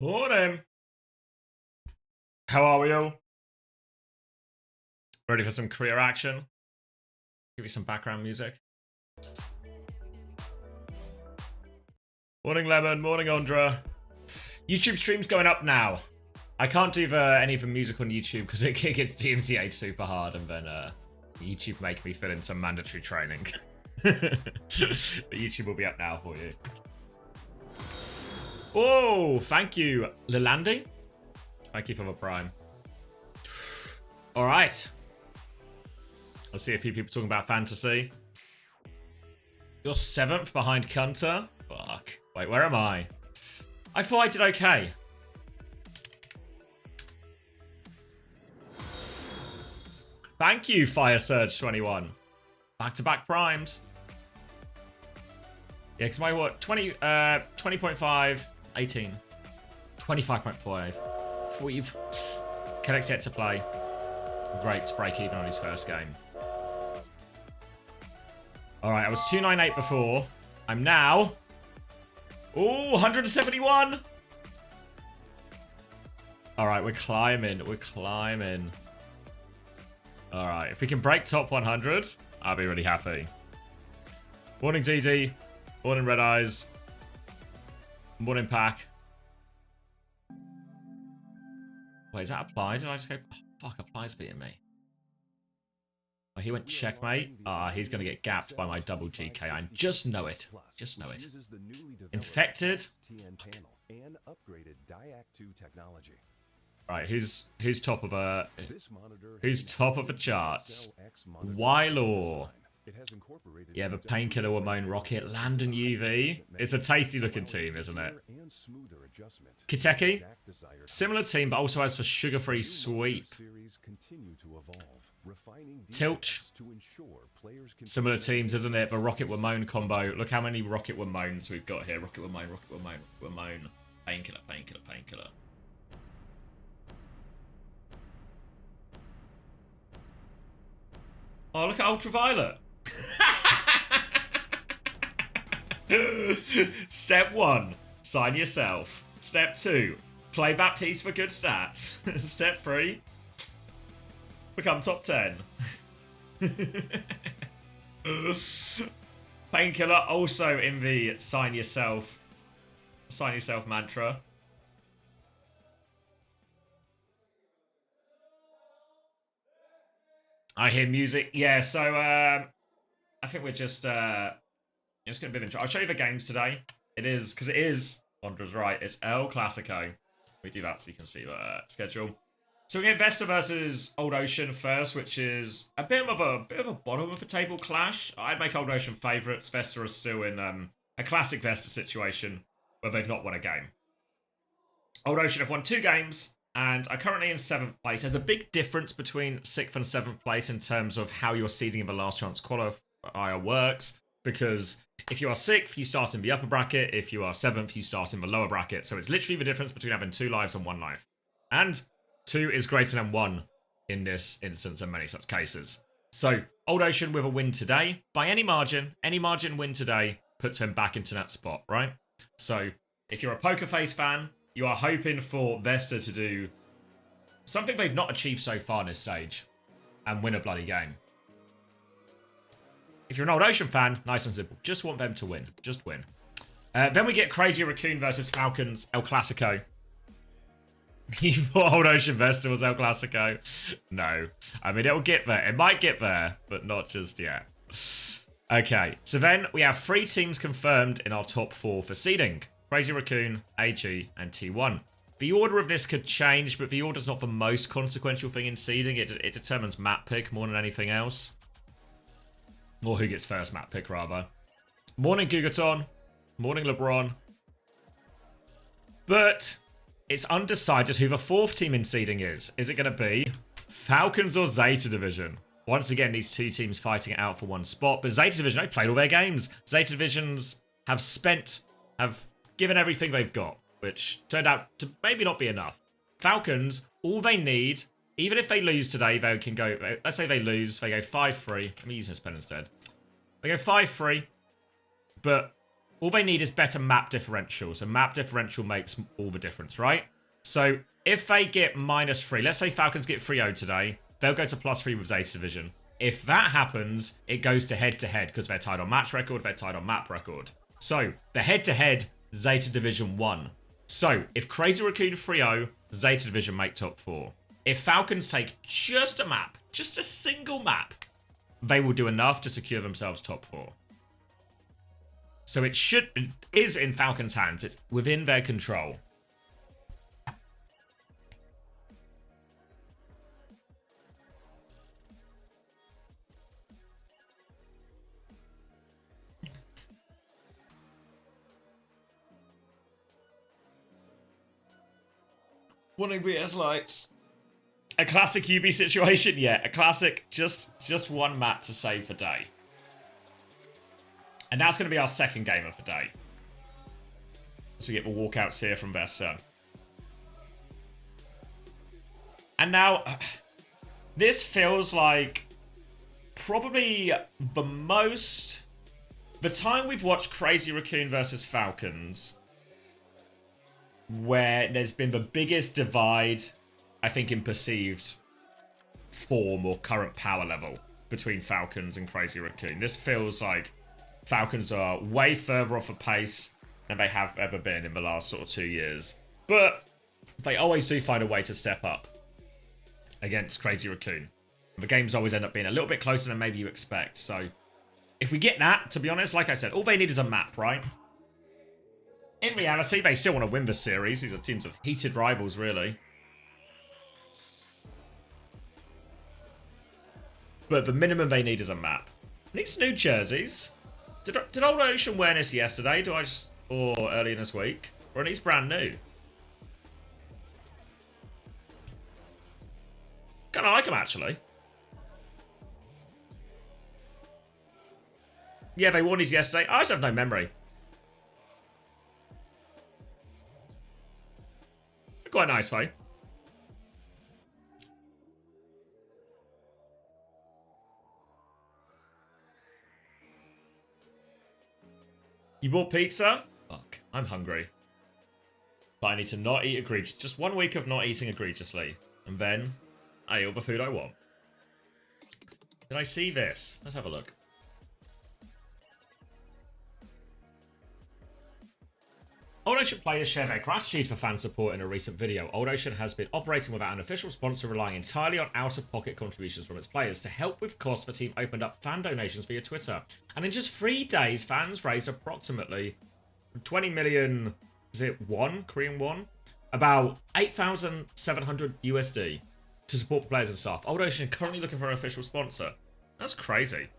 Morning. How are we all? Ready for some career action? Give you some background music. Morning, Lemon. Morning, Andra. YouTube stream's going up now. I can't do any of the music on YouTube because it gets DMCA'd super hard, and then YouTube make me fill in some mandatory training. But YouTube will be up now for you. Oh, thank you, Lilandi. Thank you for the prime. All right. I see a few people talking about fantasy. You're 7th behind Kunter? Fuck. Wait, where am I? I thought I did okay. Thank you, Fire Surge 21. Back-to-back primes. Yeah, because my what? 20.5, 18. 25.5. We've Kennex yet to play. Great to break even on his first game. Alright, I was 298 before. I'm now... Ooh, 171! Alright, we're climbing. We're climbing. Alright, if we can break top 100, I'll be really happy. Morning, DD. Morning, Red Eyes. Morning, Pack. Wait, is that apply? Did I just go... Oh, fuck, apply's beating me. Oh, he went checkmate. Ah, he's going to get gapped by my double GK. I just know it. Just know it. Infected. Right, who's top of a... Who's top of the charts? Wylaw. Yeah, the Painkiller Wamone Rocket, Landon UV. It's a tasty looking team, isn't it? Kiteki. Similar team, but also has for sugar-free sweep. Tilt. Similar teams, isn't it? The Rocket Wamone combo. Look how many Rocket Wamones we've got here. Rocket Wamone, Rocket Wamone, Rocket Wamone. Painkiller, Painkiller, Painkiller. Oh, look at Ultraviolet. Step 1, sign yourself. Step 2, play Baptiste for good stats. Step 3, become top 10. Painkiller also in the sign yourself mantra. I hear music. Yeah, so I think we're just going to be intro. I'll show you the games today. It is, because it is, Wanderer's right, it's El Clasico. We do that so you can see the schedule. So we get Vesta versus Old Ocean first, which is a bit of a bottom of the table clash. I'd make Old Ocean favourites. Vesta are still in a classic Vesta situation where they've not won a game. Old Ocean have won 2 games and are currently in 7th place. There's a big difference between 6th and 7th place in terms of how your seeding in the last chance qualifier works, because if you are 6th, you start in the upper bracket. If you are 7th, you start in the lower bracket. So it's literally the difference between having 2 lives and 1 life. And 2 is greater than 1 in this instance and many such cases. So Old Ocean with a win today, by any margin win today puts them back into that spot, right? So if you're a Poker Face fan, you are hoping for Vesta to do something they've not achieved so far in this stage and win a bloody game. If you're an Old Ocean fan, nice and simple. Just want them to win. Just win. Then we get Crazy Raccoon versus Falcons El Clasico. You thought Old Ocean Vesta was El Clasico? No. I mean, it'll get there. It might get there, but not just yet. Okay, so then we have 3 teams confirmed in our top 4 for seeding. Crazy Raccoon, AG, and T1. The order of this could change, but the order's not the most consequential thing in seeding. It determines map pick more than anything else. Or who gets first map pick, rather. Morning, Gugaton. Morning, LeBron. But it's undecided who the 4th team in seeding is. Is it going to be Falcons or Zeta Division? Once again, these 2 teams fighting it out for 1 spot. But Zeta Division, they played all their games. Zeta Divisions have given everything they've got, which turned out to maybe not be enough. Falcons, all they need, even if they lose today, they can go, let's say they lose, they go 5-3. Let me use this pen instead. They go 5-3, but all they need is better map differential. So map differential makes all the difference, right? So if they get -3, let's say Falcons get 3-0 today, they'll go to +3 with Zeta Division. If that happens, it goes to head-to-head because they're tied on match record, they're tied on map record. So the head-to-head, Zeta Division won. So if Crazy Raccoon 3-0, Zeta Division make top 4. If Falcons take just a map, just a single map, they will do enough to secure themselves top 4. So it is in Falcons' hands. It's within their control. One ABS lights. A classic UB situation, yeah. A classic, just one map to save the day. And that's going to be our second game of the day. As we get the walkouts here from Vesta. And now, this feels like probably the time we've watched Crazy Raccoon versus Falcons, where there's been the biggest divide, I think, in perceived form or current power level between Falcons and Crazy Raccoon. This feels like Falcons are way further off a pace than they have ever been in the last sort of 2 years. But they always do find a way to step up against Crazy Raccoon. The games always end up being a little bit closer than maybe you expect. So if we get that, to be honest, like I said, all they need is a map, right? In reality, they still want to win the series. These are teams of heated rivals, really. But the minimum they need is a map. Needs new jerseys. Did Old Ocean wear this yesterday? Or earlier this week? Or are these brand new? Kind of like them, actually. Yeah, they wore these yesterday. I just have no memory. Quite nice, though. You bought pizza? Fuck, I'm hungry. But I need to not eat egregious. Just 1 week of not eating egregiously. And then I eat all the food I want. Did I see this? Let's have a look. Old Ocean players share their gratitude for fan support in a recent video. Old Ocean has been operating without an official sponsor, relying entirely on out-of-pocket contributions from its players. To help with costs, the team opened up fan donations via Twitter. And in just 3 days, fans raised approximately 20 million, is it won? Korean won? About 8,700 USD to support players and staff. Old Ocean are currently looking for an official sponsor. That's crazy.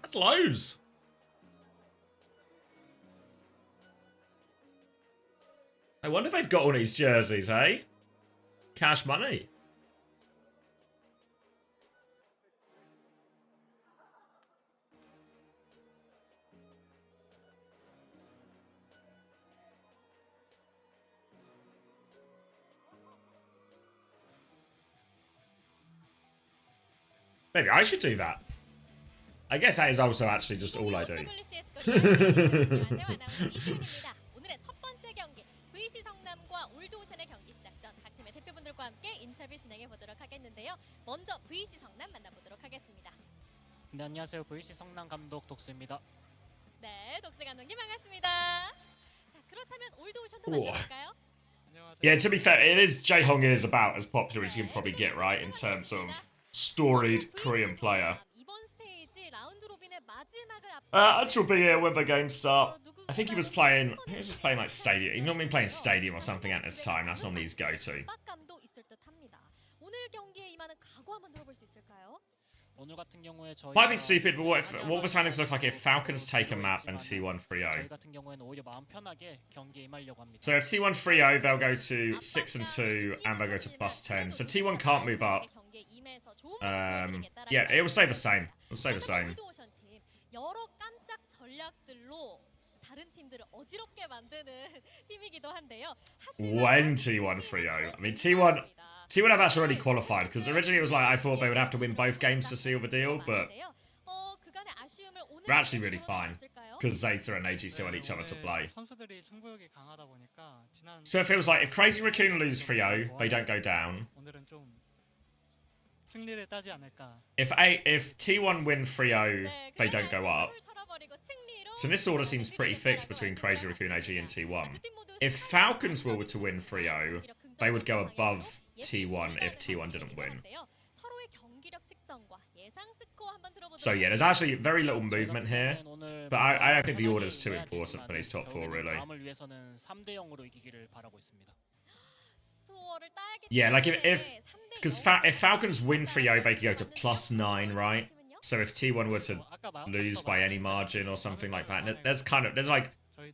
That's loads. I wonder if they've got all these jerseys, eh? Cash money. Maybe I should do that. I guess that is also actually just all I do. OWCS Korea Stage 오늘의 첫 번째 경기 VEC 성남과 올드오션의 경기 시작 전 각 팀의 대표분들과 함께 인터뷰 진행해 보도록 하겠는데요. 먼저 VEC 성남 만나보도록 하겠습니다. 네, 안녕하세요. VEC 성남 감독 독수입니다. 네, 독수 감독님 반갑습니다. 자, 그렇다면 올드오션도 만나볼까요? Yeah, to be fair, Jae-hong is about as popular as you can probably get, right, in terms of storied Korean player. That will be here when the games start. I think he was playing like Stadium. He normally playing Stadium or something at this time. That's normally his go-to. Might be stupid, but what would the standings look like if Falcons take a map and T1 3-0? So if T1 3-0, they'll go to 6-2 and they'll go to +10. So T1 can't move up. Yeah, it will stay the same. It will stay the same. 여러 깜짝 전략들로 다른 팀들을 어지럽게 만드는 팀이기도 한데요. When T1 3-0. I mean, T1 T1 have actually already qualified, because originally it was like I thought they would have to win both games to seal the deal, but they're actually really fine, because Zeta and AG still had each other to play. 선수들이 승부욕이 강하다 보니까 지난 So it feels like if Crazy Raccoon lose 3-0, they don't go down. 오늘은 좀 승리를 따지 않을까. If T1 win 3-0, they don't go up. So this order seems pretty fixed between Crazy Raccoon, AG, and T1. If Falcons were to win 3-0, they would go above T1 if T1 didn't win. So yeah, there's actually very little movement here, but I don't think the order's too important for these top four, really. 다음을 위해서는 3대 0으로 이기기를 바라고 있습니다. Yeah, like because if Falcons win 3-0, they could go to +9, right? So if T1 were to lose by any margin or something like that,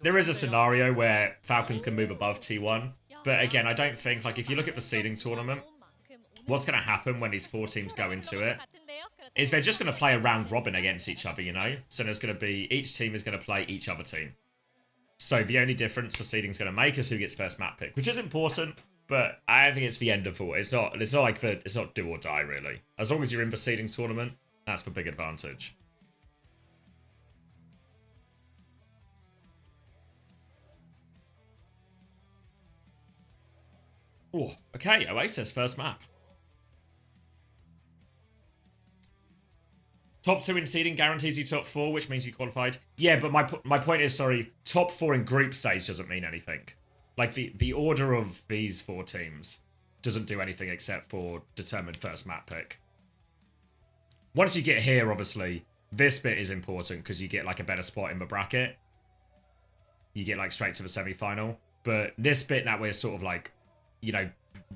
there is a scenario where Falcons can move above T1, but again, I don't think, like, if you look at the seeding tournament, what's going to happen when these four teams go into it is they're just going to play a round robin against each other, you know? So there's going to be, each team is going to play each other team. So the only difference the seeding is going to make is who gets first map pick, which is important, but I don't think it's the end of it. It's not do or die, really. As long as you're in the seeding tournament, that's the big advantage. Oh, okay, OWCS first map. Top 2 in seeding guarantees you top 4, which means you qualified. Yeah, but my point is, sorry, top 4 in group stage doesn't mean anything. Like, the order of these 4 teams doesn't do anything except for determine first map pick. Once you get here, obviously, this bit is important because you get, like, a better spot in the bracket. You get, like, straight to the semi-final. But this bit that we're sort of, like, you know,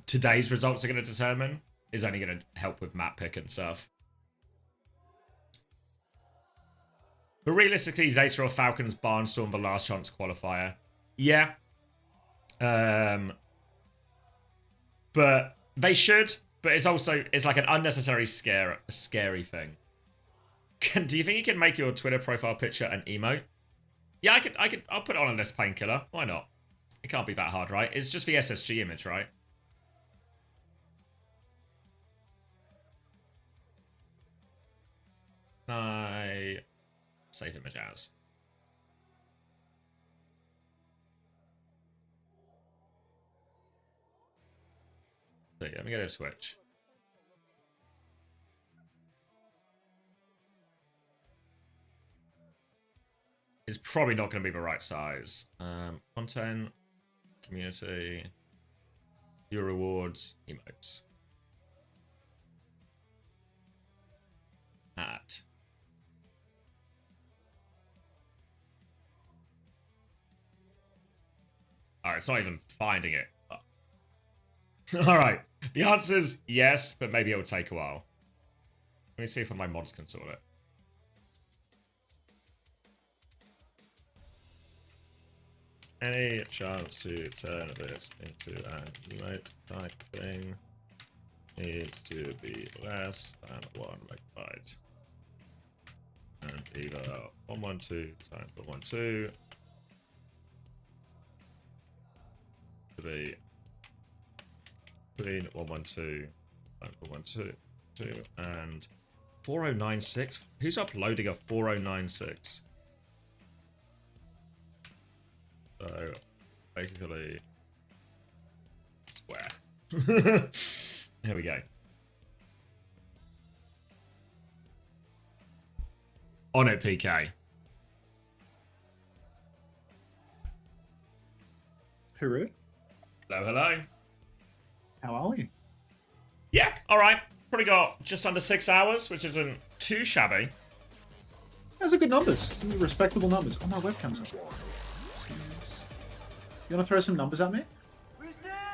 today's results are going to determine is only going to help with map pick and stuff. But realistically, Zeta or Falcons barnstorm the last chance qualifier. Yeah. But they should. But it's also, it's like an unnecessary scary thing. Do you think you can make your Twitter profile picture an emote? Yeah, I'll put it on this painkiller. Why not? It can't be that hard, right? It's just the SSG image, right? I save image as. So yeah, let me go to Twitch. It's probably not going to be the right size. Content, community, your rewards, emotes. At. Alright, it's not even finding it. Oh. Alright, the answer's yes, but maybe it'll take a while. Let me see if my mods can sort it. Any chance to turn this into an emote type thing needs to be less than 1 megabyte. And either 112 times 112 to be between 112 times 112 and 4096. Who's uploading a 4096? So basically square. Here we go. On it, PK. Hello. Hello, hello. How are we? Yeah, alright. Probably got just under 6 hours, which isn't too shabby. Those are good numbers. Respectable numbers. Oh, my webcam's on. You want to throw some numbers at me?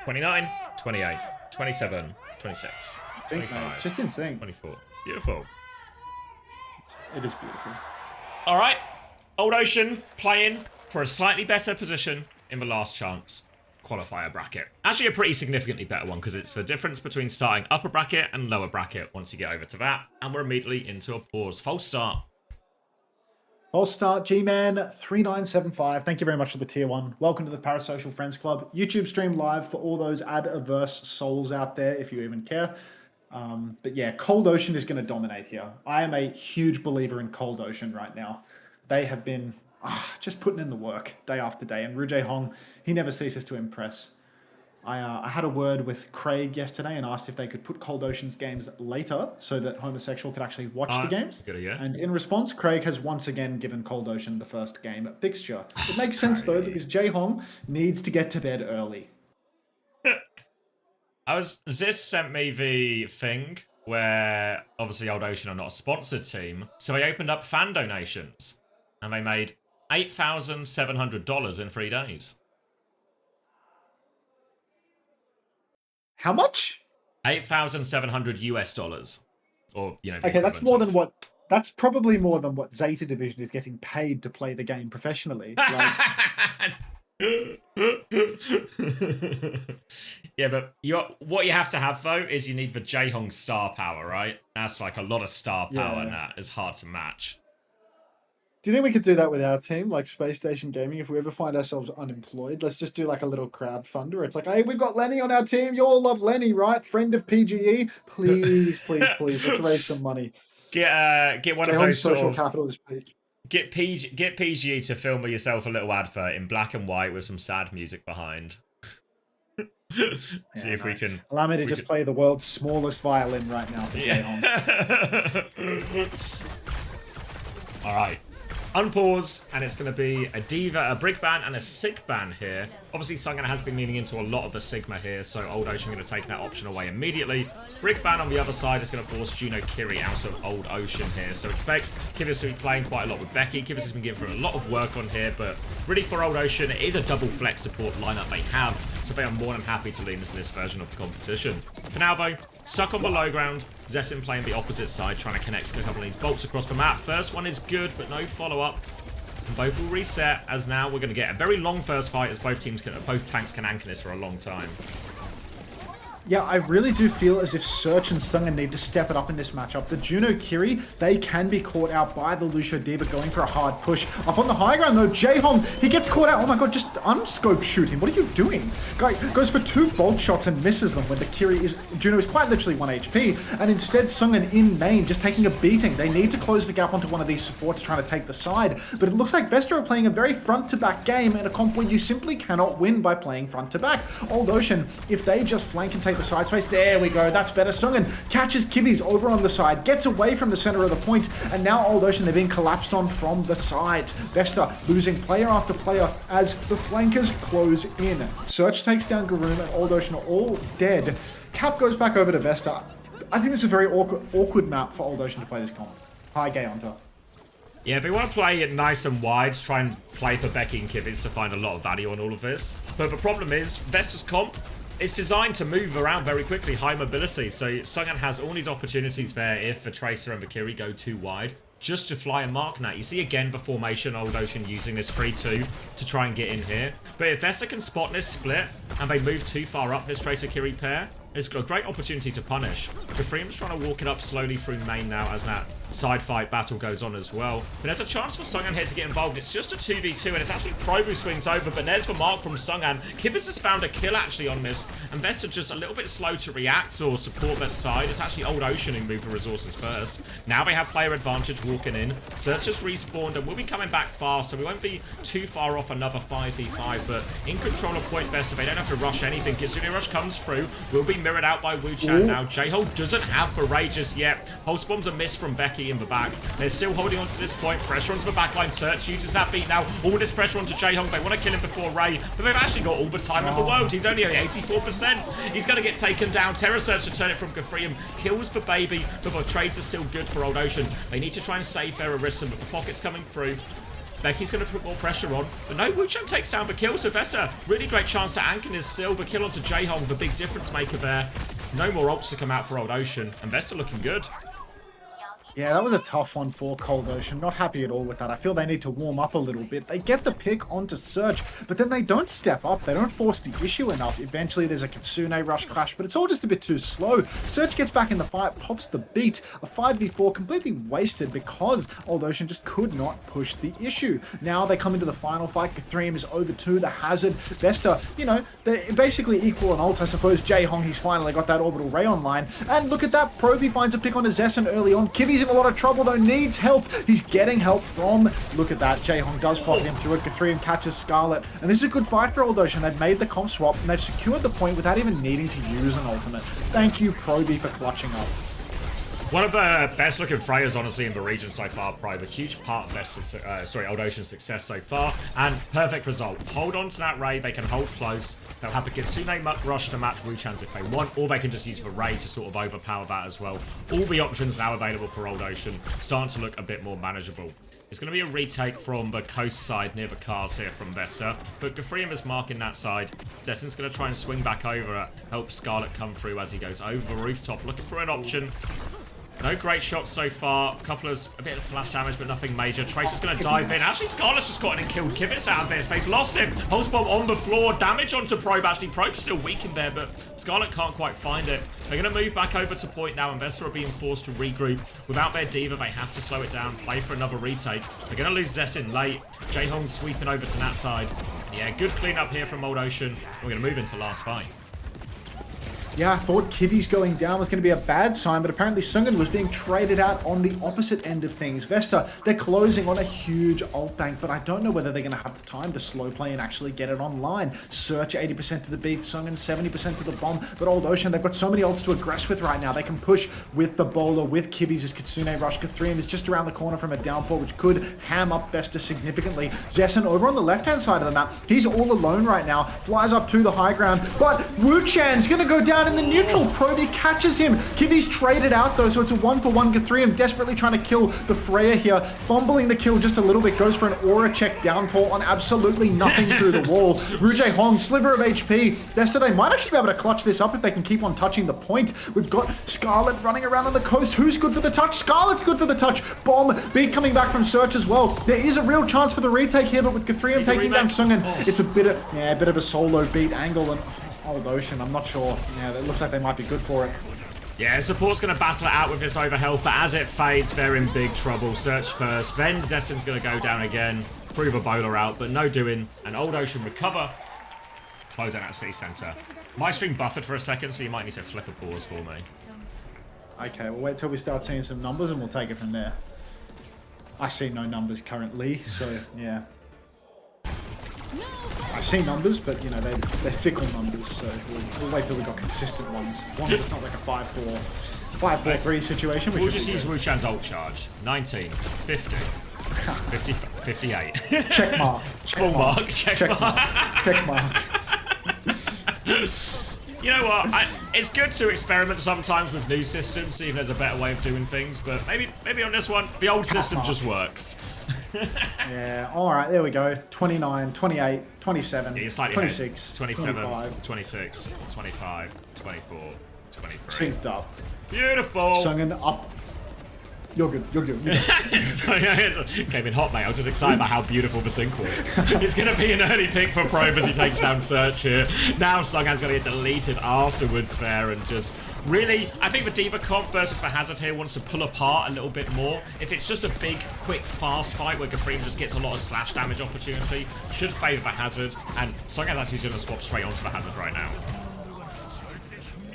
29, 28, 27, 26, I think, 25, mate, just insane. 24. Beautiful. It is beautiful. Alright. Old Ocean playing for a slightly better position in the last chance qualifier bracket. Actually a pretty significantly better one because it's the difference between starting upper bracket and lower bracket once you get over to that. And we're immediately into a pause. False start. False start, G-Man3975. Thank you very much for the tier 1. Welcome to the Parasocial Friends Club. YouTube stream live for all those ad-averse souls out there, if you even care. But yeah, Cold Ocean is going to dominate here. I am a huge believer in Cold Ocean right now. They have been just putting in the work day after day. And Ru Jae-hong, he never ceases to impress. I had a word with Craig yesterday and asked if they could put Cold Ocean's games later so that homosexual could actually watch the games. Good idea. And in response, Craig has once again given Cold Ocean the first game fixture. It makes sense though, because Jae-hong needs to get to bed early. Ziz sent me the thing where obviously Old Ocean are not a sponsored team, so they opened up fan donations and they made $8,700 in 3 days. How much? $8,700 Or, you know, Okay, that's more than what. That's probably more than what Zeta Division is getting paid to play the game professionally. Like, yeah, but what you have to have though is you need the Jae-hong star power, right? That's like a lot of star power, and that is hard to match. do you think we could do that with our team, like Space Station Gaming? If we ever find ourselves unemployed, let's just do like a little crowdfunder. It's like, hey, we've got Lenny on our team. You all love Lenny, right? Friend of PGE. Please, please, please, let's raise some money. Get one of those social sort of capital this peak. Get PGE to film yourself a little advert in black and white with some sad music behind. See if we can. Allow me to just play the world's smallest violin right now for Jae-hong. All right. Unpause, and it's going to be a Diva, a Brig ban, and a Sig ban here. Obviously, Sungan has been leaning into a lot of the Sigma here, so Old Ocean going to take that option away immediately. Brig ban on the other side is going to force Juno Kiri out of Old Ocean here, so expect Kivas to be playing quite a lot with Becky. Kivas has been getting through a lot of work on here, but really for Old Ocean, it is a double flex support lineup they have, so they are more than happy to lean into this version of the competition. For now, though, Suck on the low ground. Zessin playing the opposite side, trying to connect a couple of these bolts across the map. First one is good, but no follow-up. And both will reset, as now we're going to get a very long first fight, as both tanks can anchor this for a long time. Yeah, I really do feel as if Search and Sungan need to step it up in this matchup. The Juno Kiri, they can be caught out by the Lucio Diva going for a hard push. Up on the high ground though, Jae-hong, he gets caught out. Oh my god, just unscope shoot him. What are you doing? Guy goes for 2 bolt shots and misses them when the Juno is quite literally 1 HP. And instead, Sungan in main, just taking a beating. They need to close the gap onto one of these supports trying to take the side. But it looks like Vesta are playing a very front-to-back game in a comp where you simply cannot win by playing front-to-back. Old Ocean, if they just flank and take the side space, there we go, that's better. Sungan catches Kivis over on the side, gets away from the center of the point, and now Old Ocean, they're being collapsed on from the sides. Vesta losing player after player as the flankers close in. Search takes down Garoon, and Old Ocean are all dead. Cap goes back over to Vesta. I think it's a very awkward map for Old Ocean to play this comp. Hi, Gay Hunter. Yeah, they want to play it nice and wide, to try and play for Becky and Kivitz to find a lot of value on all of this. But the problem is, Vesta's comp, it's designed to move around very quickly, high mobility, so Sungan has all these opportunities there if the Tracer and the Kiri go too wide, just to fly and mark that. You see again the formation, Old Ocean using this 3-2 to try and get in here. But if Vesta can spot this split, and they move too far up this Tracer-Kiri pair, it's got a great opportunity to punish. Gafreem's trying to walk it up slowly through main now as that side fight battle goes on as well. But there's a chance for Sungan here to get involved. It's just a 2v2, and it's actually Probu who swings over, but there's the mark from Sungan. Kivitz has found a kill actually on this, and Vesta just a little bit slow to react or support that side. It's actually Old Ocean who moved the resources first. Now they have player advantage walking in. Search has respawned, and we'll be coming back fast, so we won't be too far off another 5v5, but in control of point Vesta, they don't have to rush anything. Kitsune Rush comes through, will be mirrored out by Wu-Chan now. Jae-hong doesn't have the rages yet. Pulse bombs are missed from Becky in the back. They're still holding on to this point. Pressure onto the backline. Search uses that beat now. All this pressure onto Jae-hong. They want to kill him before Ray, but they've actually got all the time in the world. He's only at 84%. He's going to get taken down. Terror Search to turn it from Gafreem. Kills the baby, but the trades are still good for Old Ocean. They need to try and save Ferrarison, but the pocket's coming through. Becky's going to put more pressure on, but no, Wu-Chan takes down the kill. So Vesta, really great chance to anchor is still, but kill onto Jae-hong, the big difference maker there. No more ults to come out for Old Ocean, and Vesta looking good. Yeah, that was a tough one for Cold Ocean. Not happy at all with that. I feel they need to warm up a little bit. They get the pick onto Search, but then they don't step up. They don't force the issue enough. Eventually, there's a Kitsune rush clash, but it's all just a bit too slow. Search gets back in the fight, pops the beat. A 5v4 completely wasted because Old Ocean just could not push the issue. Now they come into the final fight. Guthrium is over to the Hazard. Vesta, you know, they're basically equal in ult, I suppose. Jaehong, he's finally got that orbital ray online. And look at that. Proby finds a pick on his Zessen early on. Kivi's in a lot of trouble though, needs help. He's getting help from, look at that, Jaehong does pocket him through it. Guthrium catches Scarlet, and this is a good fight for Old Ocean. They've made the comp swap and they've secured the point without even needing to use an ultimate. Thank you, Proby, for clutching up. One of the best looking Freyas, honestly, in the region so far, Probe. A huge part of Old Ocean's success so far, and perfect result. Hold on to that Ray, they can hold close. They'll have the Kitsune Muck Rush to match Wuchan's if they want, or they can just use the Ray to sort of overpower that as well. All the options now available for Old Ocean, starting to look a bit more manageable. It's going to be a retake from the coast side near the cars here from Vesta, but Guthrium is marking that side. Zessen's going to try and swing back over, help Scarlet come through as he goes over the rooftop, looking for an option. No great shots so far. A bit of splash damage, but nothing major. Tracer's going to dive in. Actually, Scarlet's just gotten and killed Kivitz out of this. They've lost him. Pulse bomb on the floor. Damage onto Probe. Actually, Probe's still weak in there, but Scarlet can't quite find it. They're going to move back over to point now, and Vesta are being forced to regroup. Without their Diva, they have to slow it down, play for another retake. They're going to lose Zessen late. Jaehong sweeping over to that side. Yeah, good cleanup here from Old Ocean. We're going to move into last fight. Yeah, I thought Kivi's going down was going to be a bad sign, but apparently Sungan was being traded out on the opposite end of things. Vesta, they're closing on a huge ult bank, but I don't know whether they're going to have the time to slow play and actually get it online. Search 80% to the beat, Sungan 70% to the bomb, but Old Ocean, they've got so many ults to aggress with right now. They can push with the bowler, with Kivi's Kitsune Rush. Guthrium is just around the corner from a downpour, which could ham up Vesta significantly. Zessen over on the left-hand side of the map, he's all alone right now, flies up to the high ground, but Wuchan's going to go down in the neutral. Proby catches him. Kivi's traded out though, so it's a 1-for-1. Guthrium desperately trying to kill the Freya here, fumbling the kill just a little bit, goes for an aura check downpour on absolutely nothing through the wall. Jaehong, sliver of HP. Vesta, they might actually be able to clutch this up if they can keep on touching the point. We've got Scarlet running around on the coast. Who's good for the touch? Scarlet's good for the touch. Bomb, beat coming back from Search as well. There is a real chance for the retake here, but with Guthrium taking down Sungan, it's a bit of a solo beat angle, and Old Ocean, I'm not sure. Yeah, it looks like they might be good for it. Yeah, support's going to battle it out with this overhealth, but as it fades, they're in big trouble. Search first, then Zessen's going to go down again, prove a bowler out, but no doing, and Old Ocean recover. Closing that city centre. My stream buffered for a second, so you might need to flick a pause for me. Okay, we'll wait till we start seeing some numbers and we'll take it from there. I see no numbers currently, so yeah. I see numbers, but you know, they're fickle numbers, so we'll wait till we got consistent ones. As long as it's not like a 5-4-3 situation. We'll just use Wuchan's ult charge. 19, 50, 50 58. Check mark. Full mark. Check mark. Check mark. You know what? It's good to experiment sometimes with new systems, see if there's a better way of doing things, but maybe on this one, the old system just works. Yeah, alright, there we go. 29, 28, 27, yeah, 26, 27, 25. 26, 25, 24, 23. Synced up. Beautiful! Sungan up. You're good, you're good. Came in hot, mate. I was just excited about how beautiful the sync was. It's going to be an early pick for Probe as he takes down Search here. Now Sungan's going to get deleted afterwards there, and just really, I think the Diva comp versus the Hazard here wants to pull apart a little bit more. If it's just a big, quick, fast fight where Guthrium just gets a lot of slash damage opportunity, should favour the Hazard, and Sungan's actually going to swap straight onto the Hazard right now.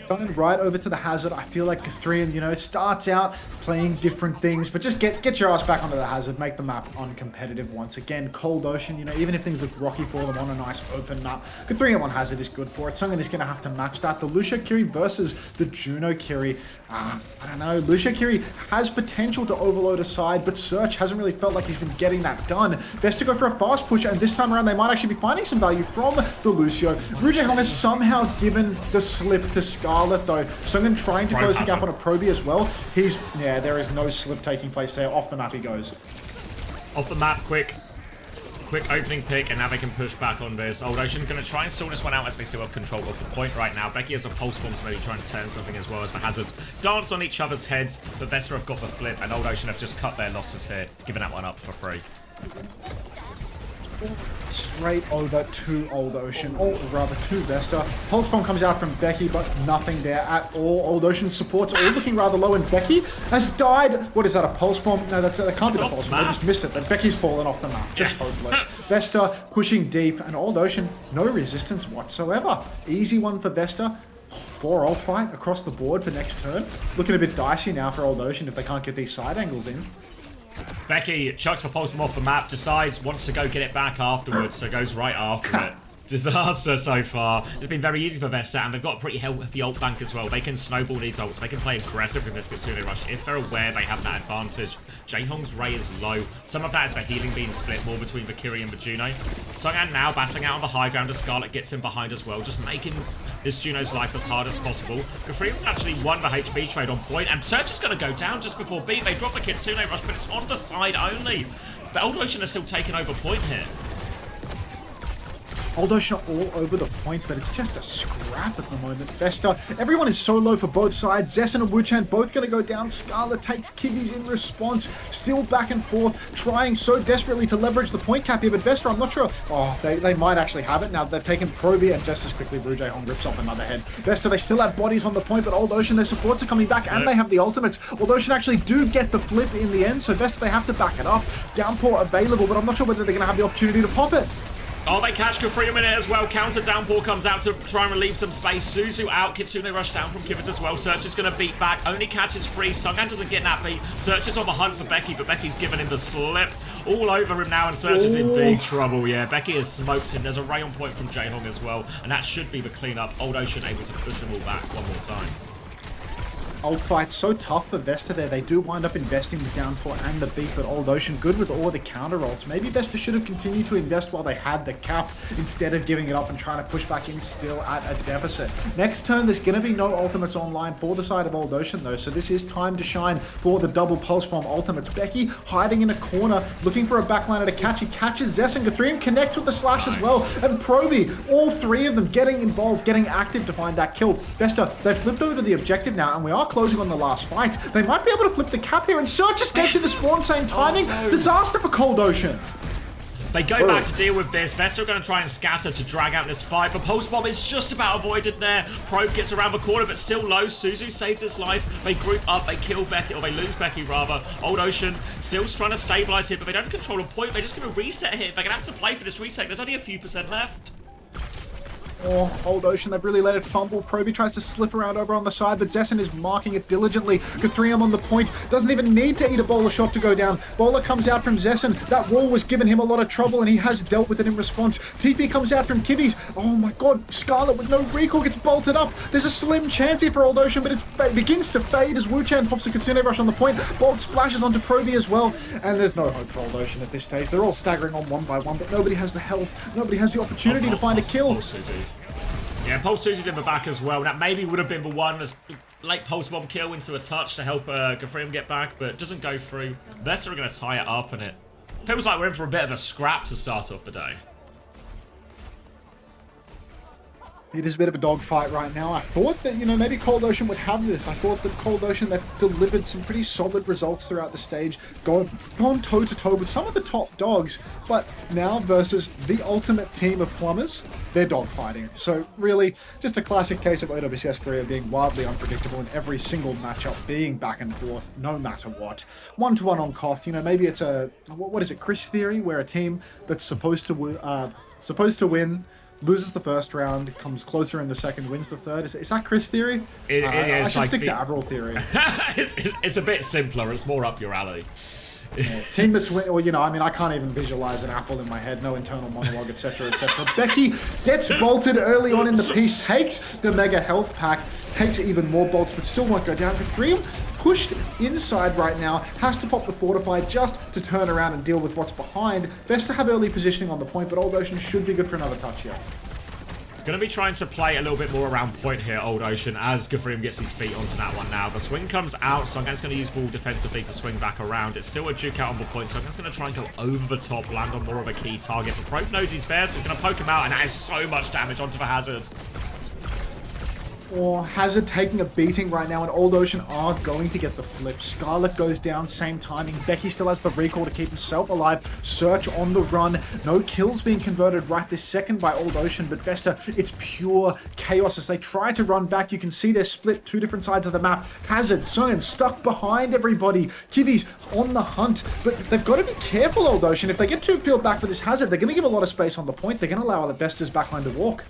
Going right over to the Hazard, I feel like Guthrium, you know, starts out playing different things, but just get your ass back onto the Hazard, make the map uncompetitive once again. Cold Ocean, you know, even if things look rocky for them on a nice open map, Guthrium on Hazard is good for it. Sungan is going to have to match that. The Lucia Kiri versus the Juno Kiri. I don't know, Lucia Kiri has potential to overload a side, but Search hasn't really felt like he's been getting that done. Best to go for a fast push, and this time around they might actually be finding some value from the Lucio. Jaehong has somehow given the slip to Scarlet though. Sungan trying to close the gap on a Proby as well. Yeah, there is no slip taking place there. Off the map he goes. Off the map, quick. Quick opening pick, and now they can push back on this. Old Ocean going to try and stall this one out as they still have control of the point right now. Becky has a pulse bomb to maybe try and turn something as well as the hazards dance on each other's heads. But Vesta have got the flip, and Old Ocean have just cut their losses here, giving that one up for free. Straight over to Old Ocean, or rather to Vesta. Pulse bomb comes out from Becky, but nothing there at all. Old Ocean's supports are all looking rather low, and Becky has died. What is that, a pulse bomb? No, that can't be the pulse bomb. I just missed it. But Becky's fallen off the map. Just hopeless. Vesta pushing deep, and Old Ocean, no resistance whatsoever. Easy one for Vesta. 4 ult fight across the board for next turn. Looking a bit dicey now for Old Ocean if they can't get these side angles in. Becky chucks the pulse bomb off the map, decides wants to go get it back afterwards, so goes right after it. Disaster so far. It's been very easy for Vesta, and they've got a pretty healthy ult bank as well. They can snowball these ults. They can play aggressive with this Kitsune Rush if they're aware they have that advantage. Jaehong's Ray is low. Some of that is the healing being split more between Valkyrie and the Juno. Songhan now battling out on the high ground as Scarlet gets in behind as well, just making this Juno's life as hard as possible. Gafreem's actually won the HP trade on point, and Search is going to go down just before B. They drop the Kitsune Rush, but it's on the side only. The Old Ocean are still taking over point here. Old Ocean are all over the point, but it's just a scrap at the moment. Vesta, everyone is so low for both sides. Zessen and Wuchan both going to go down. Scarlet takes Kibby's in response. Still back and forth, trying so desperately to leverage the point cap here, but Vesta, I'm not sure. Oh, they might actually have it now. They've taken Proby, and just as quickly, Blue Jaehong rips off another head. Vesta, they still have bodies on the point, but Old Ocean, their supports are coming back, and they have the ultimates. Old Ocean actually do get the flip in the end, so Vesta, they have to back it up. Downpour available, but I'm not sure whether they're going to have the opportunity to pop it. Oh, they catch Gafreem in it as well. Counter Downpour comes out to try and relieve some space. Suzu out. Kitsune rush down from Kivas as well. Search is going to beat back. Only catches free. Songhan doesn't get that beat. Search is on the hunt for Becky, but Becky's given him the slip. All over him now, and Search is in big trouble. Yeah, Becky has smoked him. There's a ray on point from Jaehong as well, and that should be the cleanup. Old Ocean able to push them all back one more time. Old fight so tough for Vesta there. They do wind up investing the downpour and the beat, but Old Ocean good with all the counter rolls. Maybe Vesta should have continued to invest while they had the cap instead of giving it up and trying to push back in still at a deficit. Next turn, there's going to be no ultimates online for the side of Old Ocean though, so this is time to shine for the double pulse bomb ultimates. Becky hiding in a corner, looking for a backliner to catch. He catches Zess, and Gafreem connects with the slash as well. And Proby, all three of them getting involved, getting active to find that kill. Vesta, they've flipped over to the objective now, and we are closing on the last fight. They might be able to flip the cap here, and Search escapes in the spawn, same timing. Oh, no. Disaster for Cold Ocean. They go back to deal with this. Vesta are going to try and scatter to drag out this fight, but Pulse Bomb is just about avoided there. Probe gets around the corner, but still low. Suzu saves his life. They group up, they kill Becky, or they lose Becky rather. Old Ocean still trying to stabilize here, but they don't control a point. They're just going to reset here. They're going to have to play for this retake. There's only a few % left. Oh, Old Ocean, they've really let it fumble. Proby tries to slip around over on the side, but Zessen is marking it diligently. Guthrium on the point, doesn't even need to eat a bowler shot to go down. Bowler comes out from Zessen. That wall was giving him a lot of trouble, and he has dealt with it in response. TP comes out from Kibby's. Oh my god, Scarlet with no recall gets bolted up. There's a slim chance here for Old Ocean, but it begins to fade as Wuchan pops a Kitsune Rush on the point. Bolt splashes onto Proby as well, and there's no hope for Old Ocean at this stage. They're all staggering on one by one, but nobody has the health. Nobody has the opportunity to find a kill. Yeah, Pulse Suzu's in the back as well. That maybe would have been the one as late Pulse Bomb kill into a touch to help Gafreem get back, but it doesn't go through. Vesta are going to tie it up, and it feels like we're in for a bit of a scrap to start off the day. It is a bit of a dogfight right now. I thought that, maybe Cold Ocean would have this. I thought that Cold Ocean, they've delivered some pretty solid results throughout the stage, gone toe-to-toe with some of the top dogs, but now versus the ultimate team of plumbers, they're dogfighting. So really, just a classic case of OWCS Korea being wildly unpredictable in every single matchup, being back and forth, no matter what. 1-to-1 on Koth, maybe it's what is it, Chris theory, where a team that's supposed to win loses the first round, comes closer in the second, wins the third. Is that Chris theory? It is. I should stick to Avril theory. it's a bit simpler. It's more up your alley. Yeah, team that's win, or I can't even visualize an apple in my head. No internal monologue, etc., etc. Becky gets bolted early on in the piece, takes the mega health pack, takes even more bolts, but still won't go down. Gafreem pushed inside right now, has to pop the fortify just to turn around and deal with what's behind. Best to have early positioning on the point, but Old Ocean should be good for another touch here. Going to be trying to play a little bit more around point here, Old Ocean, as Gafrium gets his feet onto that one now. The swing comes out. Sungan's going to use full defensively to swing back around. It's still a duke out on the point. Sungan's going to try and go over the top, land on more of a key target. But Probe knows he's there, so he's going to poke him out, and that is so much damage onto the Hazard. Or Hazard taking a beating right now, and Old Ocean are going to get the flip. Scarlet goes down, same timing. Becky still has the recall to keep himself alive. Search on the run. No kills being converted right this second by Old Ocean, but Vesta, it's pure chaos as they try to run back. You can see they're split two different sides of the map. Hazard, Sonnen stuck behind everybody. Kiwi's on the hunt, but they've got to be careful, Old Ocean. If they get too peeled back for this Hazard, they're going to give a lot of space on the point. They're going to allow the Vesta's backline to walk.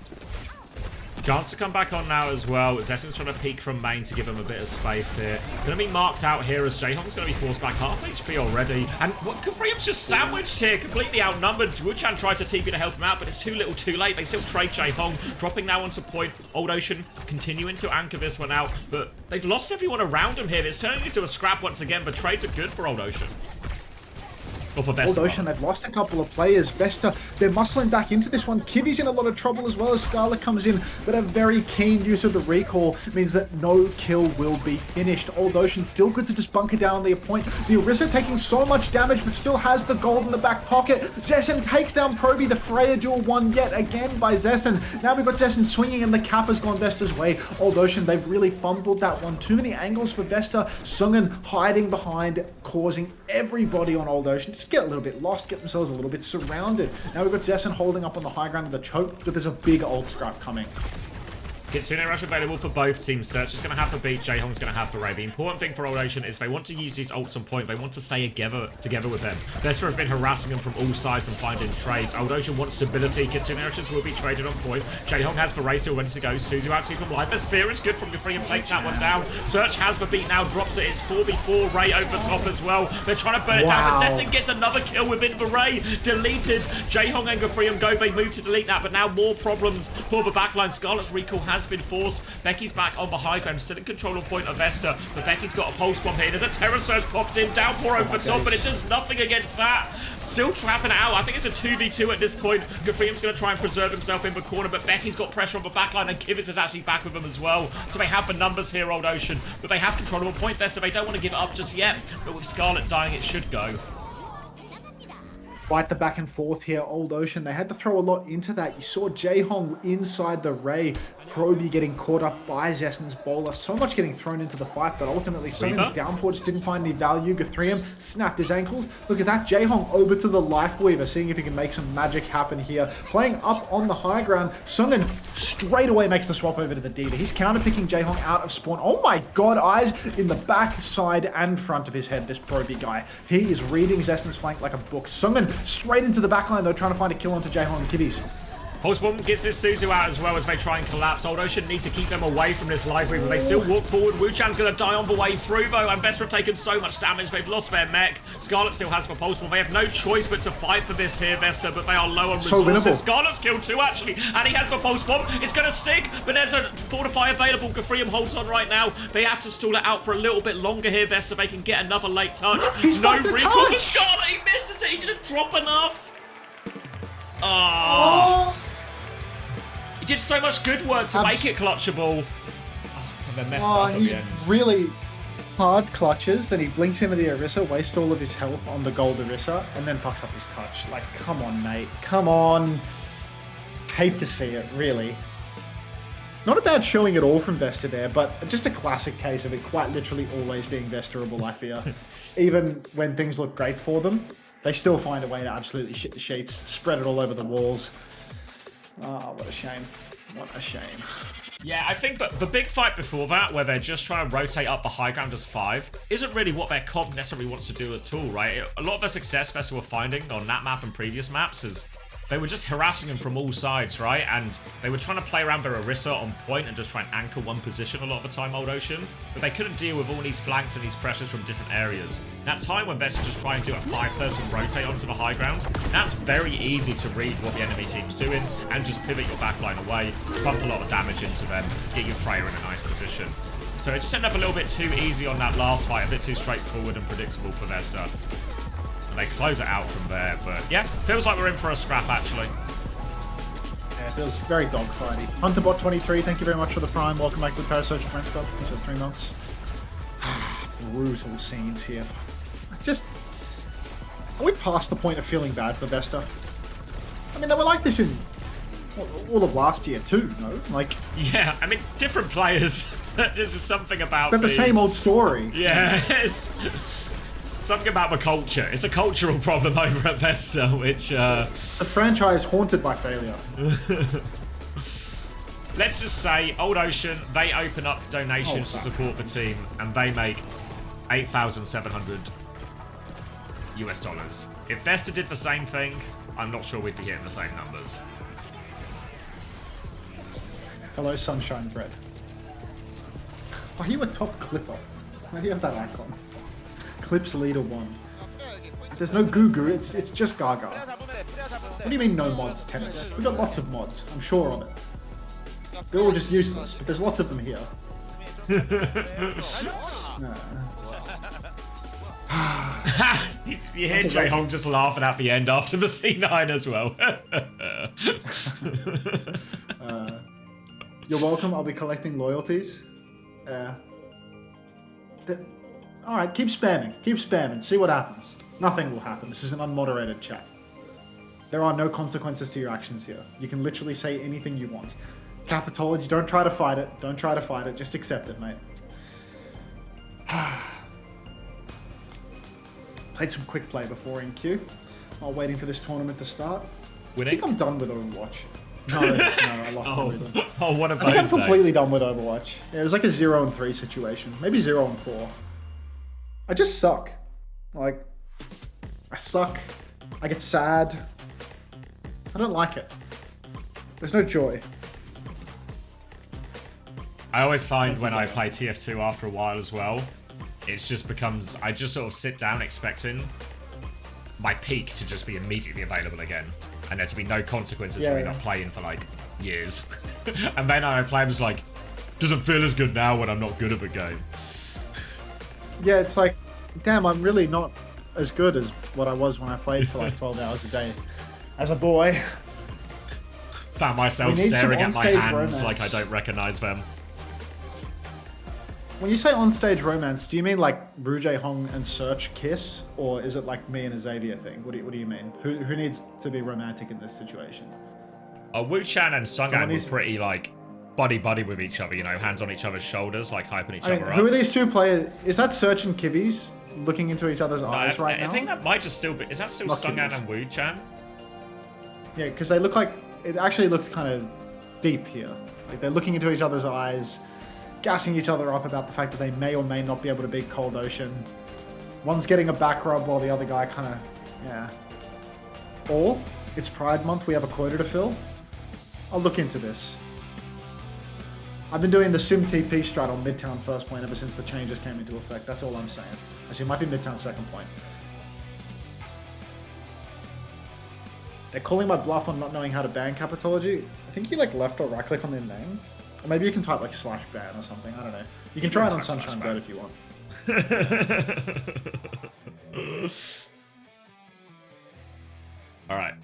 Chance to come back on now as well. Zessen's trying to peek from main to give him a bit of space here. Going to be marked out here as Jayhong's going to be forced back half HP already. And what Gafrium's just sandwiched here, completely outnumbered. Wuchan tried to TP to help him out, but it's too little too late. They still trade Jayhong, dropping now onto point. Old Ocean continuing to anchor this one out, but they've lost everyone around him here. It's turning into a scrap once again, but trades are good for Old Ocean. Or for Vesta. Old Ocean, they've lost a couple of players. Vesta, they're muscling back into this one. Kiwi's in a lot of trouble as well as Scarlet comes in, but a very keen use of the recall means that no kill will be finished. Old Ocean still good to just bunker down on the point. The Orisa taking so much damage, but still has the gold in the back pocket. Zessen takes down Proby. The Freya duel won yet again by Zessen. Now we've got Zessen swinging and the cap has gone Vesta's way. Old Ocean, they've really fumbled that one. Too many angles for Vesta. Sungen hiding behind, causing everybody on Old Ocean just get a little bit lost, get themselves a little bit surrounded. Now we've got Zessen holding up on the high ground of the choke, but there's a big old scrap coming. Kitsune Rush available for both teams. Search is going to have the beat, Jayhong's going to have the Ray. The important thing for Old Ocean is they want to use these ults on point. They want to stay together with them. Vesta have been harassing them from all sides and finding trades. Old Ocean wants stability. Kitsune Rush will be traded on point. Jayhong has the Ray still ready to go. Suzu out to from life. The spear is good from Gafrium, takes that one down. Search has the beat now, drops it. It's 4v4 Ray over top as well. They're trying to burn it down, but Zessen gets another kill within the Ray. Deleted. Jayhong and Gafrium go. They move to delete that, but now more problems for the backline. Scarlet's recall has been forced. Becky's back on the high ground, still in control of point of Vesta, but Becky's got a pulse bomb here. There's a Terror Surge pops in, downpour over top, but it does nothing against that. Still trapping it out. I think it's a 2v2 at this point. Gafrium's going to try and preserve himself in the corner, but Becky's got pressure on the backline, and Kivitz is actually back with them as well. So they have the numbers here, Old Ocean, but they have control of a point Vesta. They don't want to give it up just yet, but with Scarlet dying, it should go. Fight the back and forth here, Old Ocean. They had to throw a lot into that. You saw Jayhong inside the Ray. Proby getting caught up by Zessen's bowler. So much getting thrown into the fight, but ultimately Sungan's downpour just didn't find any value. Gafrium snapped his ankles. Look at that. Jayhong over to the Life Weaver, seeing if he can make some magic happen here. Playing up on the high ground. Sungan straight away makes the swap over to the Diva. He's counterpicking Jayhong out of spawn. Oh my god, eyes in the back, side, and front of his head, this Proby guy. He is reading Zessen's flank like a book. Sungan straight into the backline though, trying to find a kill onto Jayhong and Kiwi's. Pulse Bomb gets this Suzu out as well as they try and collapse. Old Ocean need to keep them away from this live weaver. They still walk forward. Wuchan's going to die on the way through though, and Vesta have taken so much damage. They've lost their mech. Scarlet still has the Pulse Bomb. They have no choice but to fight for this here, Vesta, but they are low on resources. Scarlet's killed two actually, and he has the Pulse Bomb. It's going to stick, but there's a Fortify available. Gafrium holds on right now. They have to stall it out for a little bit longer here, Vesta. They can get another late touch. No recall for Scarlet. He misses it. He didn't drop enough. Oh. He did so much good work to make it clutchable. And then messed up at the end. Really hard clutches, then he blinks into the Orisa, wastes all of his health on the gold Orisa, and then fucks up his touch. Like, come on, mate. Come on. Hate to see it, really. Not a bad showing at all from Vesta there, but just a classic case of it quite literally always being Vesterable, I fear. Even when things look great for them, they still find a way to absolutely shit the sheets, spread it all over the walls. Oh, what a shame. What a shame. Yeah, I think that the big fight before that, where they're just trying to rotate up the high ground as 5, isn't really what their comp necessarily wants to do at all, right? A lot of the success Vesta were finding on that map and previous maps is they were just harassing them from all sides, right? And they were trying to play around their Orisa on point and just try and anchor one position a lot of the time, Old Ocean. But they couldn't deal with all these flanks and these pressures from different areas. That time when Vesta just try and do a 5-person rotate onto the high ground, that's very easy to read what the enemy team's doing and just pivot your backline away, pump a lot of damage into them, get your Freya in a nice position. So it just ended up a little bit too easy on that last fight, a bit too straightforward and predictable for Vesta. And they close it out from there, but yeah, feels like we're in for a scrap actually. Yeah, it feels very dogfighty. HunterBot23, thank you very much for the prime. Welcome back to the Parasocial Friends Club. So 3 months. Brutal scenes here. Are we past the point of feeling bad for Vesta? I mean, they were like this in all of last year too, no? Like, yeah, I mean, different players. There's just something about but the same old story. Yeah, it's something about the culture. It's a cultural problem over at Vesta, which... It's a franchise haunted by failure. Let's just say, Old Ocean, they open up donations to support the team, and they make 8,700 US dollars. If Vesta did the same thing, I'm not sure we'd be hitting the same numbers. Hello, Sunshine Bread. Are you a top clipper? Why do you have that icon? Clips leader 1. There's no Goo, it's just Gaga. What do you mean no mods, Tennis? We've got lots of mods, I'm sure of it. They're all just useless, but there's lots of them here. You hear Jae Hong just laughing at the end after the C9 as well. You're welcome, I'll be collecting loyalties. Alright, keep spamming, see what happens. Nothing will happen, this is an unmoderated chat. There are no consequences to your actions here. You can literally say anything you want. Capitology, don't try to fight it, just accept it, mate. Played some quick play before in queue, while waiting for this tournament to start. Winning? I think I'm done with Overwatch. No, I lost everything. Oh, one of I those think I'm completely days. done with Overwatch. Yeah, it was like a 0-3 situation. Maybe 0-4. I just suck. Like, I suck. I get sad. I don't like it. There's no joy. I always find when I play TF2 after a while as well, it's just becomes, I just sort of sit down expecting my peak to just be immediately available again. And there to be no consequences for me not playing for like years. And then I play, I'm just like, doesn't feel as good now when I'm not good at the game. Yeah, it's like, damn, I'm really not as good as what I was when I played for like 12 hours a day. As a boy. Found myself staring at my hands like I don't recognize them. When you say on-stage romance, do you mean like Ru Jae-hong and Search kiss? Or is it like me and a Xavier thing? What do you mean? Who needs to be romantic in this situation? Wu Chan and Sunghan were pretty like buddy-buddy with each other, you know, hands on each other's shoulders, like hyping each other up. Who are these two players? Is that Search and Kivis looking into each other's eyes right now? I think that might just still be... Is that still Sunghan and Wu Chan? Yeah, because they look like... It actually looks kind of deep here. Like they're looking into each other's eyes, gassing each other up about the fact that they may or may not be able to beat Cold Ocean. One's getting a back rub while the other guy kind of... Yeah. Or, it's Pride Month, we have a quota to fill. I'll look into this. I've been doing the Sim TP strat on Midtown first point ever since the changes came into effect. That's all I'm saying. Actually, it might be Midtown second point. They're calling my bluff on not knowing how to ban Capitology. I think you like left or right click on their name. Or maybe you can type like /ban or something. I don't know. You can try it on Sunshine Bird if you want. Alright.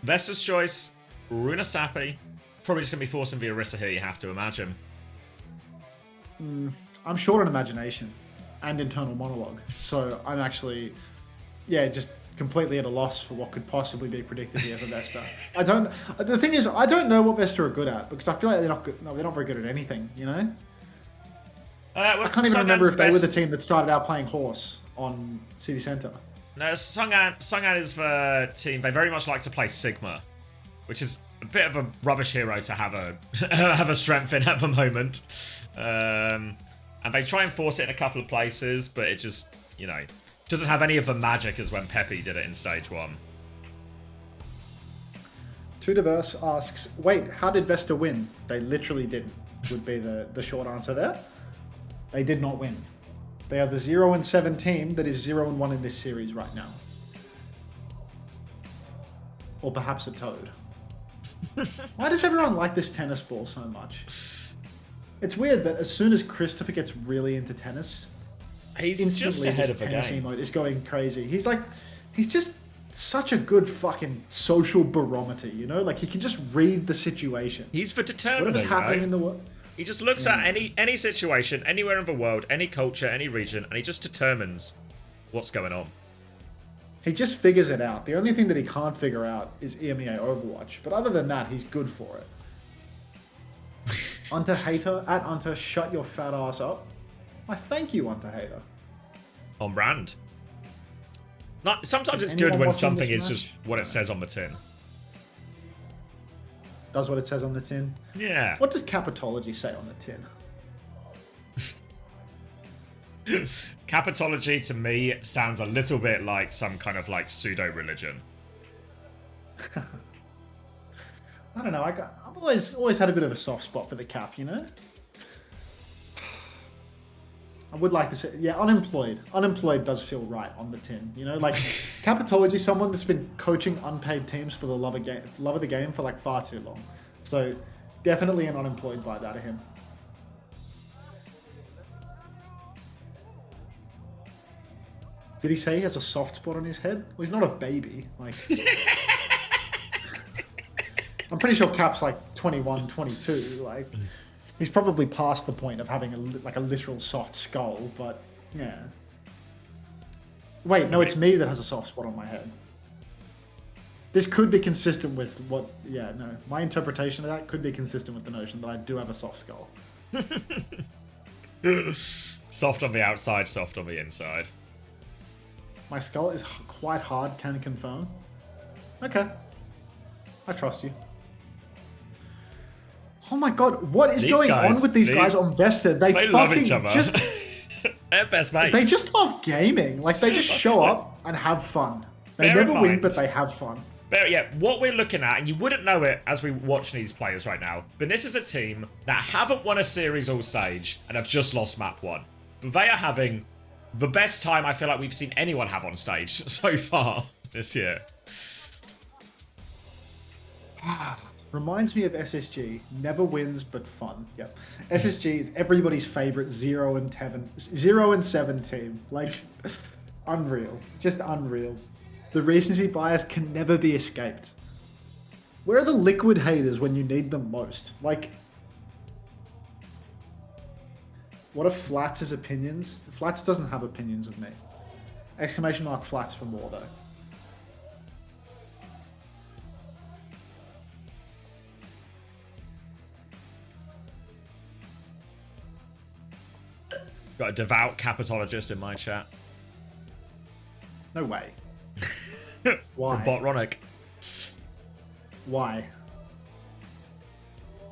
Vesta's choice, Runa Sappy. Probably just going to be forcing the Orisa here, you have to imagine. I'm short on imagination and internal monologue. So I'm actually, yeah, just completely at a loss for what could possibly be predicted here for Vesta. The thing is, I don't know what Vesta are good at because I feel like they're not good. No, they're not very good at anything, you know? I can't even remember if they were the team that started out playing Horse on City Center. No, Sunghan is the team. They very much like to play Sigma, which is a bit of a rubbish hero to have a have a strength in at the moment. And they try and force it in a couple of places, but it just, you know, doesn't have any of the magic as when Peppy did it in Stage 1. Too Diverse asks, wait, how did Vesta win? They literally didn't, would be the short answer there. They did not win. They are the 0-7 team that is 0-1 in this series right now. Or perhaps a Toad. Why does everyone like this tennis ball so much? It's weird that as soon as Christopher gets really into tennis, he's instantly just ahead his of the tennis game. emote is going crazy. He's just such a good fucking social barometer, you know? Like, he can just read the situation. He's for determining, Whatever's happening in the world. He just looks at any situation, anywhere in the world, any culture, any region, and he just determines what's going on. He just figures it out. The only thing that he can't figure out is EMEA Overwatch. But other than that, he's good for it. Unter Hater, at Unter, shut your fat ass up. I thank you, Unter Hater. On brand. Not, sometimes Is it's good anyone when watching something this is just match? what it says on the tin. Does what it says on the tin. Yeah. What does Capitology say on the tin? Capitology to me sounds a little bit like some kind of like pseudo-religion. I don't know. I've always had a bit of a soft spot for the cap, you know? I would like to say, yeah, unemployed. Unemployed does feel right on the tin, you know? Like, Capitology, someone that's been coaching unpaid teams for the love of the game for like far too long. So, definitely an unemployed vibe out of him. Did he say he has a soft spot on his head? Well, he's not a baby. Like, I'm pretty sure Cap's like 21, 22. Like, he's probably past the point of having a literal soft skull, but yeah. Wait, no, it's me that has a soft spot on my head. This could be consistent with what, yeah, no. My interpretation of that could be consistent with the notion that I do have a soft skull. Soft on the outside, soft on the inside. My skull is quite hard, can confirm. Okay. I trust you. Oh my god, what is going on with these guys on Vested? They love each fucking other. They're best mates. They just love gaming. Like, they just show up and have fun. They Bear in never win, mind- but they have fun. But yeah, what we're looking at, and you wouldn't know it as we watch these players right now, but this is a team that haven't won a series all stage and have just lost map 1. But they are having the best time I feel like we've seen anyone have on stage so far this year. Reminds me of SSG. Never wins, but fun. Yep. SSG is everybody's favorite 0 and 7 team. Like, unreal. Just unreal. The recency bias can never be escaped. Where are the liquid haters when you need them most? Like, what are Flats' opinions? Flats doesn't have opinions of me. Exclamation mark Flats for more, though. Got a devout capitologist in my chat. No way. Why? From Botronic. Why?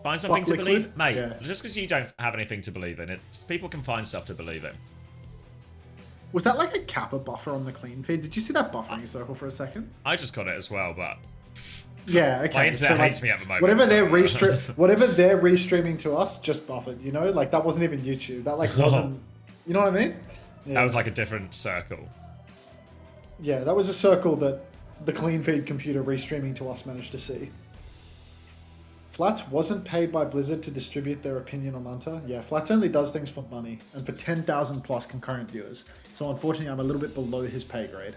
Find something to Liquid? believe? Mate, Yeah. just because you don't have anything to believe in, people can find stuff to believe in. Was that like a Kappa buffer on the clean feed? Did you see that buffering circle for a second? I just got it as well, but Yeah, okay. my internet like, hates me at the moment. Whatever they're so- whatever they're restreaming to us, just buffered. You know, like that wasn't even YouTube. That like wasn't. You know what I mean? Yeah. That was like a different circle. Yeah, that was a circle that the clean feed computer restreaming to us managed to see. Flats wasn't paid by Blizzard to distribute their opinion on Unter. Yeah, Flats only does things for money and for 10,000 plus concurrent viewers. So unfortunately, I'm a little bit below his pay grade.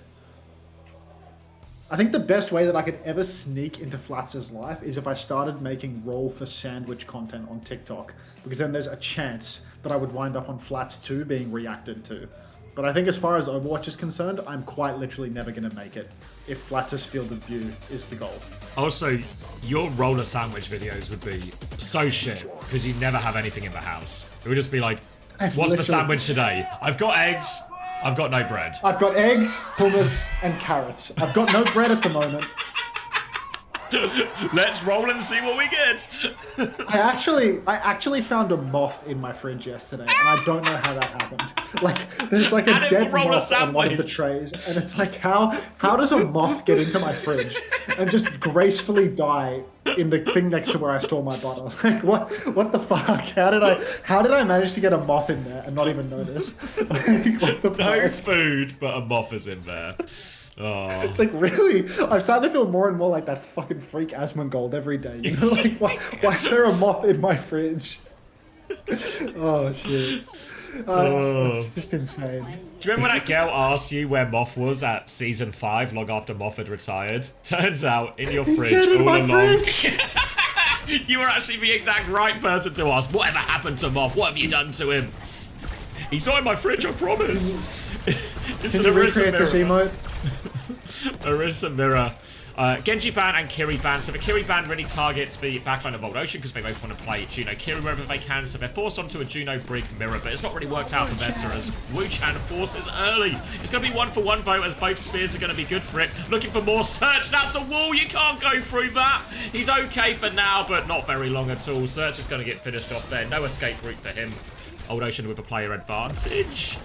I think the best way that I could ever sneak into Flats' life is if I started making roll for sandwich content on TikTok, because then there's a chance that I would wind up on Flats 2 being reacted to. But I think as far as Overwatch is concerned, I'm quite literally never going to make it if Flats' field of view is the goal. Also, your roller sandwich videos would be so shit because you never have anything in the house. It would just be like, what's the Literally. sandwich today? I've got eggs, I've got no bread. I've got eggs, hummus, and carrots. I've got no bread at the moment. Let's roll and see what we get. I actually found a moth in my fridge yesterday, and I don't know how that happened. Like, there's like a Add it dead for roller moth on one of the sandwich. trays, and it's like, how does a moth get into my fridge and just gracefully die in the thing next to where I store my butter? Like, what the fuck? How did I manage to get a moth in there and not even notice? Like, what the No fuck? food, but a moth is in there. Oh. It's like, really? I'm starting to feel more and more like that fucking freak Asmongold every day. You know, like, why is there a moth in my fridge? Oh, shit. It's just insane. Do you remember when that girl asked you where Moth was at season 5, long after Moth had retired? Turns out, in your fridge dead in all my along. fridge. You were actually the exact right person to ask. Whatever happened to Moth? What have you done to him? He's not in my fridge, I promise. It's Can an you Arisa recreate this mirror. emote? Arisa mirror. Genji ban and Kiri ban. So the Kiri ban really targets the backline of Old Ocean because they both want to play Juno Kiri wherever they can. So they're forced onto a Juno Brig mirror, but it's not really worked out for Vesta as Wu Chan forces early. It's going to be 1-for-1 vote as both spears are going to be good for it. Looking for more Search. That's a wall. You can't go through that. He's okay for now, but not very long at all. Search is going to get finished off there. No escape route for him. Old Ocean with a player advantage.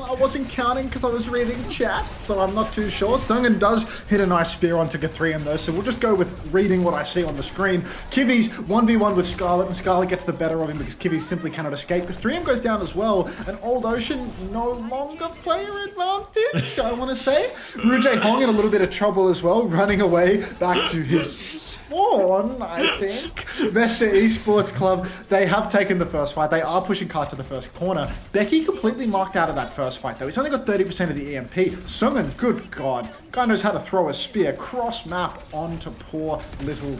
I wasn't counting because I was reading chat, so I'm not too sure. Sungan does hit a nice spear onto Gathrium though, so we'll just go with reading what I see on the screen. Kivi's 1v1 with Scarlet, and Scarlet gets the better of him because Kivi simply cannot escape. Gathrium goes down as well, and Old Ocean no longer player advantage, I want to say. Rujay Hong in a little bit of trouble as well, running away back to his spawn, I think. Vesta Esports Club, they have taken the first fight. They are pushing Kart to the first corner. Becky completely marked out of that first fight though. He's only got 30% of the EMP. Sungan, good god. Guy knows how to throw a spear cross map onto poor little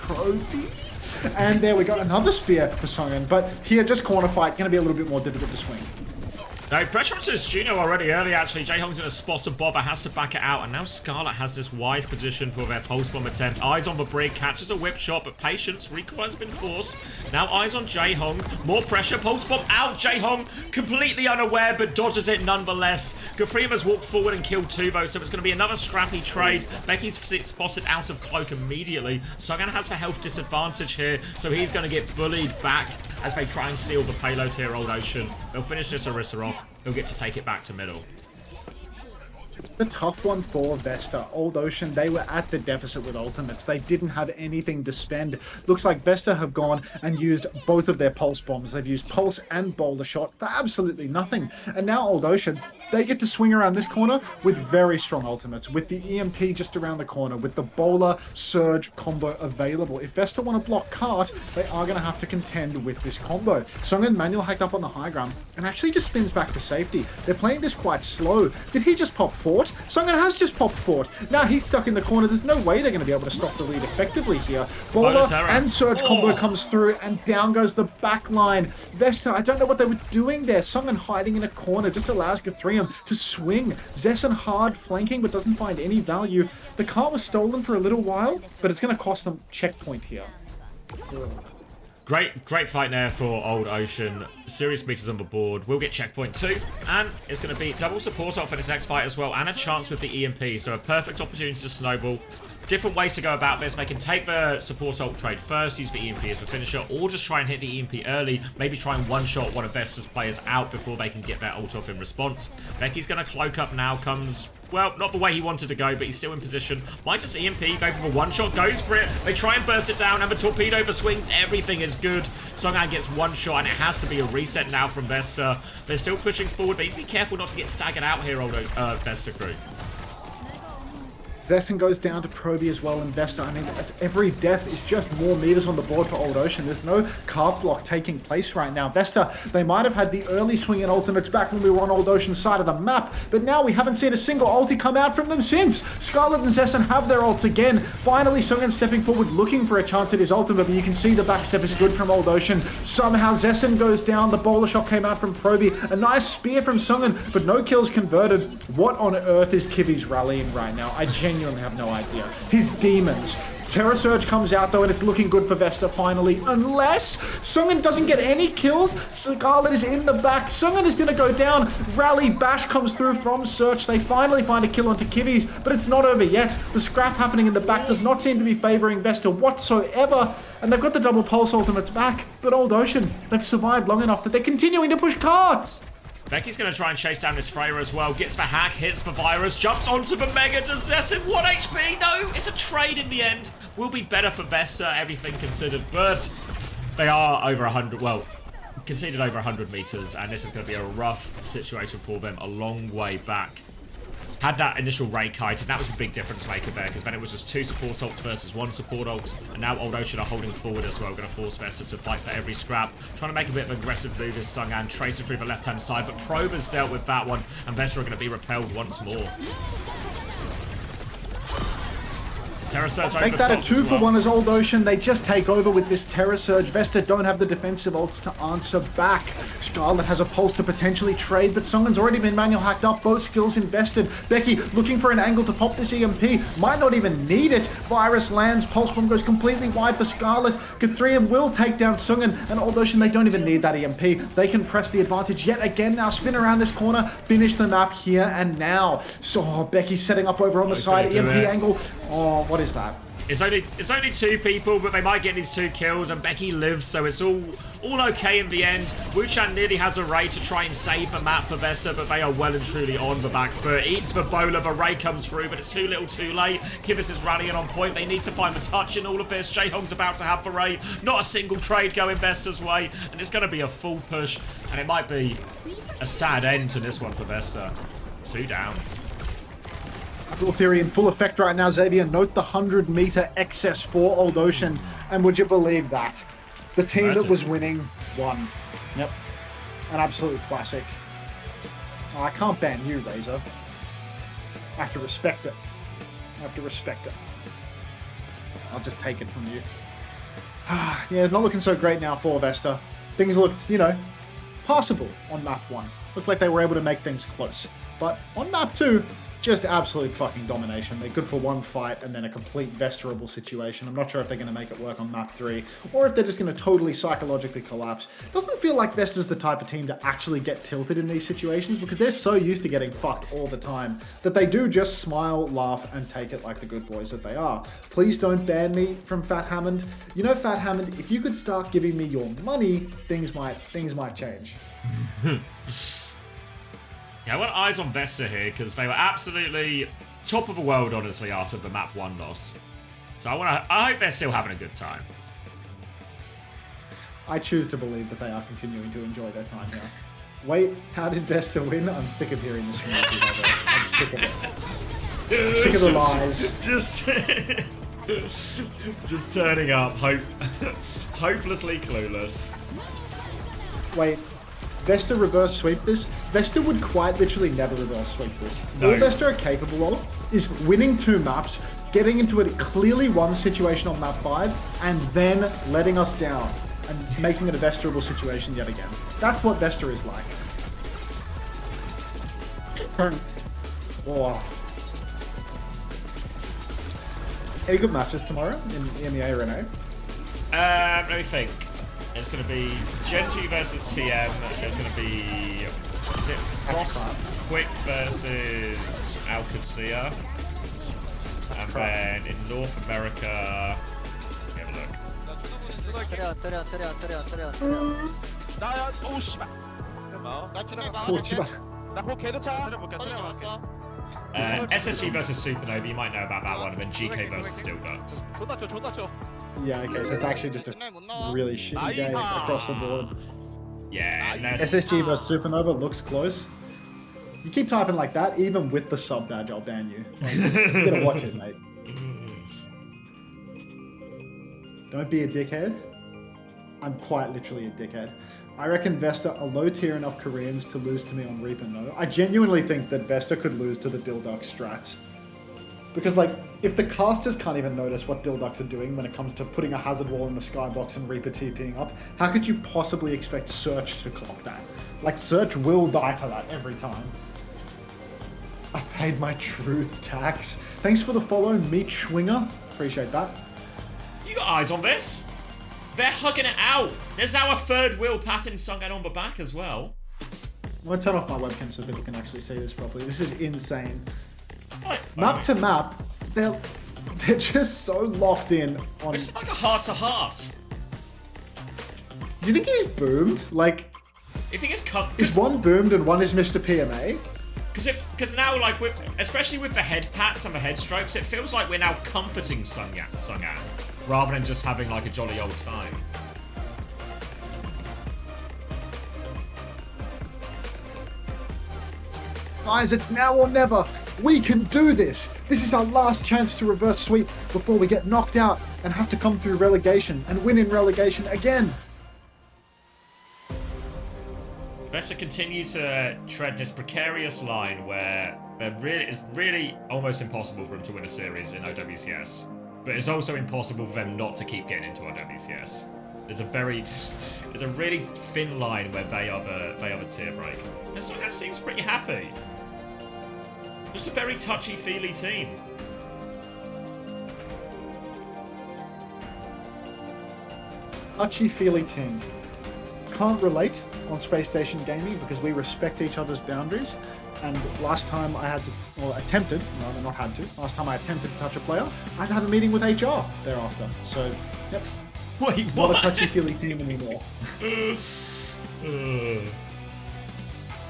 Proby. And there we go, another spear for Sungan. But here, just corner fight, gonna be a little bit more difficult to swing. No, pressure onto his Juno already early, actually. Jae-Hong's in a spot of bother, has to back it out, and now Scarlet has this wide position for their pulse bomb attempt. Eyes on the Brig, catches a whip shot, but patience, recoil has been forced. Now eyes on Jae-Hong, more pressure, pulse bomb out, Jae-Hong completely unaware, but dodges it nonetheless. Gathrium has walked forward and killed 2 though, so it's going to be another scrappy trade. Becky's spotted out of cloak immediately. Sagan has the health disadvantage here, so he's going to get bullied back as they try and steal the payload here, Old Ocean. They'll finish this Orisa off. He'll get to take it back to middle. The tough one for Vesta. Old Ocean, they were at the deficit with ultimates. They didn't have anything to spend. Looks like Vesta have gone and used both of their pulse bombs. They've used pulse and boulder shot for absolutely nothing. And now Old Ocean, they get to swing around this corner with very strong ultimates, with the EMP just around the corner, with the bowler surge combo available. If Vesta want to block Cart, they are going to have to contend with this combo. Sungan manual hacked up on the high ground and actually just spins back to safety. They're playing this quite slow. Did he just pop Fort? Sungan has just popped Fort. Now he's stuck in the corner. There's no way they're going to be able to stop the lead effectively here. Bowler and surge combo comes through and down goes the back line. Vesta, I don't know what they were doing there. Sungan hiding in a corner just allows Gathrium to swing. Zessen hard flanking but doesn't find any value. The car was stolen for a little while, but it's going to cost them checkpoint here. Great fight there for Old Ocean. Serious meters on the board. We'll get checkpoint 2. And it's going to be double support ult for this next fight as well. And a chance with the EMP. So a perfect opportunity to snowball. Different ways to go about this. They can take the support ult trade first, use the EMP as the finisher, or just try and hit the EMP early. Maybe try and one-shot one of Vesta's players out before they can get their ult off in response. Becky's going to cloak up now. Comes, well, not the way he wanted to go, but he's still in position. Might just EMP, go for the one-shot, goes for it. They try and burst it down, and the torpedo over swings. Everything is good. Songan gets one shot, and it has to be a reset now from Vesta. They're still pushing forward. They need to be careful not to get staggered out here, Vesta crew. Zessen goes down to Proby as well, and Vesta. I mean, every death is just more meters on the board for Old Ocean. There's no carb block taking place right now. Vesta, they might have had the early swing in ultimates back when we were on Old Ocean's side of the map, but now we haven't seen a single ulti come out from them since. Scarlet and Zessen have their ults again. Finally, Sungan stepping forward, looking for a chance at his ultimate, but you can see the backstep is good from Old Ocean. Somehow Zessen goes down. The bowler shot came out from Proby. A nice spear from Sungan, but no kills converted. What on earth is Kivi's rallying right now? I genuinely have no idea. His demons. Terror Surge comes out though, and it's looking good for Vesta finally. Unless Sungan doesn't get any kills, Scarlet is in the back. Sungan is going to go down. Rally Bash comes through from Search. They finally find a kill onto Kivi's, but it's not over yet. The scrap happening in the back does not seem to be favoring Vesta whatsoever, and they've got the double pulse ultimates back. But Old Ocean, they've survived long enough that they're continuing to push Cart. Becky's going to try and chase down this Freya as well. Gets the hack, hits the virus, jumps onto the Mega to Zessen. 1 HP. No, it's a trade in the end. Will be better for Vesta, everything considered. But they are over 100, well, conceded over 100 meters. And this is going to be a rough situation for them a long way back. had that initial Ray kite, and that was a big difference maker there, because then it was just 2 support ults versus 1 support ult, and now Old Ocean are holding forward as well, going to force Vesta to fight for every scrap, trying to make a bit of an aggressive move is Sungan, tracing through the left-hand side, but Prober's dealt with that one, and Vesta are going to be repelled once more. Terra Surge Make that a 2-for-1 as Old Ocean. They just take over with this Terra Surge. Vesta don't have the defensive ults to answer back. Scarlet has a pulse to potentially trade, but Sungan's already been manual hacked up. Both skills invested. Becky looking for an angle to pop this EMP. Might not even need it. Virus lands. Pulse bomb goes completely wide for Scarlet. Kathrium will take down Sungan, and Old Ocean, they don't even need that EMP. They can press the advantage yet again now. Spin around this corner. Finish the map here and now. So Becky's setting up over on the side. EMP angle. Oh, what is that? It's only 2 people, but they might get these 2 kills, and Becky lives, so it's all okay in the end. Wuchan nearly has a Ray to try and save the map for Vesta, but they are well and truly on the back foot. Eats the bowler, the Ray comes through, but it's too little too late. Kivas is rallying on point. They need to find the touch in all of this. Jaehong's about to have the Ray. Not a single trade going Vesta's way, and it's going to be a full push, and it might be a sad end to this one for Vesta. 2 down. Dual Theory in full effect right now, Xavier. Note the 100-meter excess for Old Ocean. And would you believe that? The team that was winning won. Yep. An absolute classic. Oh, I can't ban you, Razor. I have to respect it. I have to respect it. I'll just take it from you. Yeah, not looking so great now for Vesta. Things looked, you know, passable on map 1. Looked like they were able to make things close. But on map 2, just absolute fucking domination. They're good for 1 fight and then a complete Vesterable situation. I'm not sure if they're going to make it work on map 3 or if they're just going to totally psychologically collapse. Doesn't feel like Vesta's the type of team to actually get tilted in these situations because they're so used to getting fucked all the time that they do just smile, laugh, and take it like the good boys that they are. Please don't ban me from Fat Hammond. You know, Fat Hammond, if you could start giving me your money, things might change. Yeah, I want eyes on Vesta here, because they were absolutely top of the world, honestly, after the map 1 loss. So I hope they're still having a good time. I choose to believe that they are continuing to enjoy their time now. Wait, how did Vesta win? I'm sick of hearing this from you. I'm sick of it. I'm sick of the lies. Just turning up, hopelessly clueless. Wait. Vesta reverse sweep this? Vesta would quite literally never reverse sweep this. No. All Vesta are capable of is winning 2 maps, getting into a clearly won situation on map 5, and then letting us down and making it a Vesterable situation yet again. That's what Vesta is like. Oh. Any good matches tomorrow in the arena? Let me think. There's going to be Genji versus TM. There's going to be... Is it Frost Quick versus Alcacia? And then in North America... Let me have a look. 나야 오 씨발 나 Portugal. 나꼭 개도차 SSG versus Supernova, you might know about that one, and then GK versus Dilducks. 존나 쳐 Yeah, okay, so it's actually just a really shitty game across the board. Yeah, and SSG versus Supernova looks close. You keep typing like that, even with the sub badge, I'll ban you. Like, you gotta watch it, mate. Don't be a dickhead. I'm quite literally a dickhead. I reckon Vesta are low tier enough Koreans to lose to me on Reaper No. I genuinely think that Vesta could lose to the Dilduck strats. Because, like, if the casters can't even notice what Dilducks are doing when it comes to putting a hazard wall in the skybox and Reaper TPing up, how could you possibly expect Search to clock that? Like, Search will die to that every time. I've paid my truth tax. Thanks for the follow, Meat Schwinger. Appreciate that. you got eyes on this. They're hugging it out. There's now a third wheel patting Sungan on the back as well. I'm going to turn off my webcam so people can actually see this properly. This is insane. Right. Map to map, they're just so locked in on... It's like a heart-to-heart. Do you think he's boomed? Like, You think it's cut? is one boomed and one is Mr. PMA? Because now, like, especially with the head pats and the head strokes, it feels like we're now comforting Sungan, rather than just having, like, a jolly old time. Guys, it's now or never. We can do this. This is our last chance to reverse sweep before we get knocked out and have to come through relegation and win in relegation again. VEC continue to tread this precarious line where it's really almost impossible for them to win a series in OWCS, but it's also impossible for them not to keep getting into OWCS. There's a really thin line where they are the tier break. And so that seems pretty happy. Just a very touchy-feely team. Touchy-feely team. Can't relate on Space Station Gaming because we respect each other's boundaries. And last time I had to, or attempted, no, not had to, last time I attempted to touch a player, I had to have a meeting with HR thereafter. So, yep. Wait, Not what? a touchy-feely team anymore.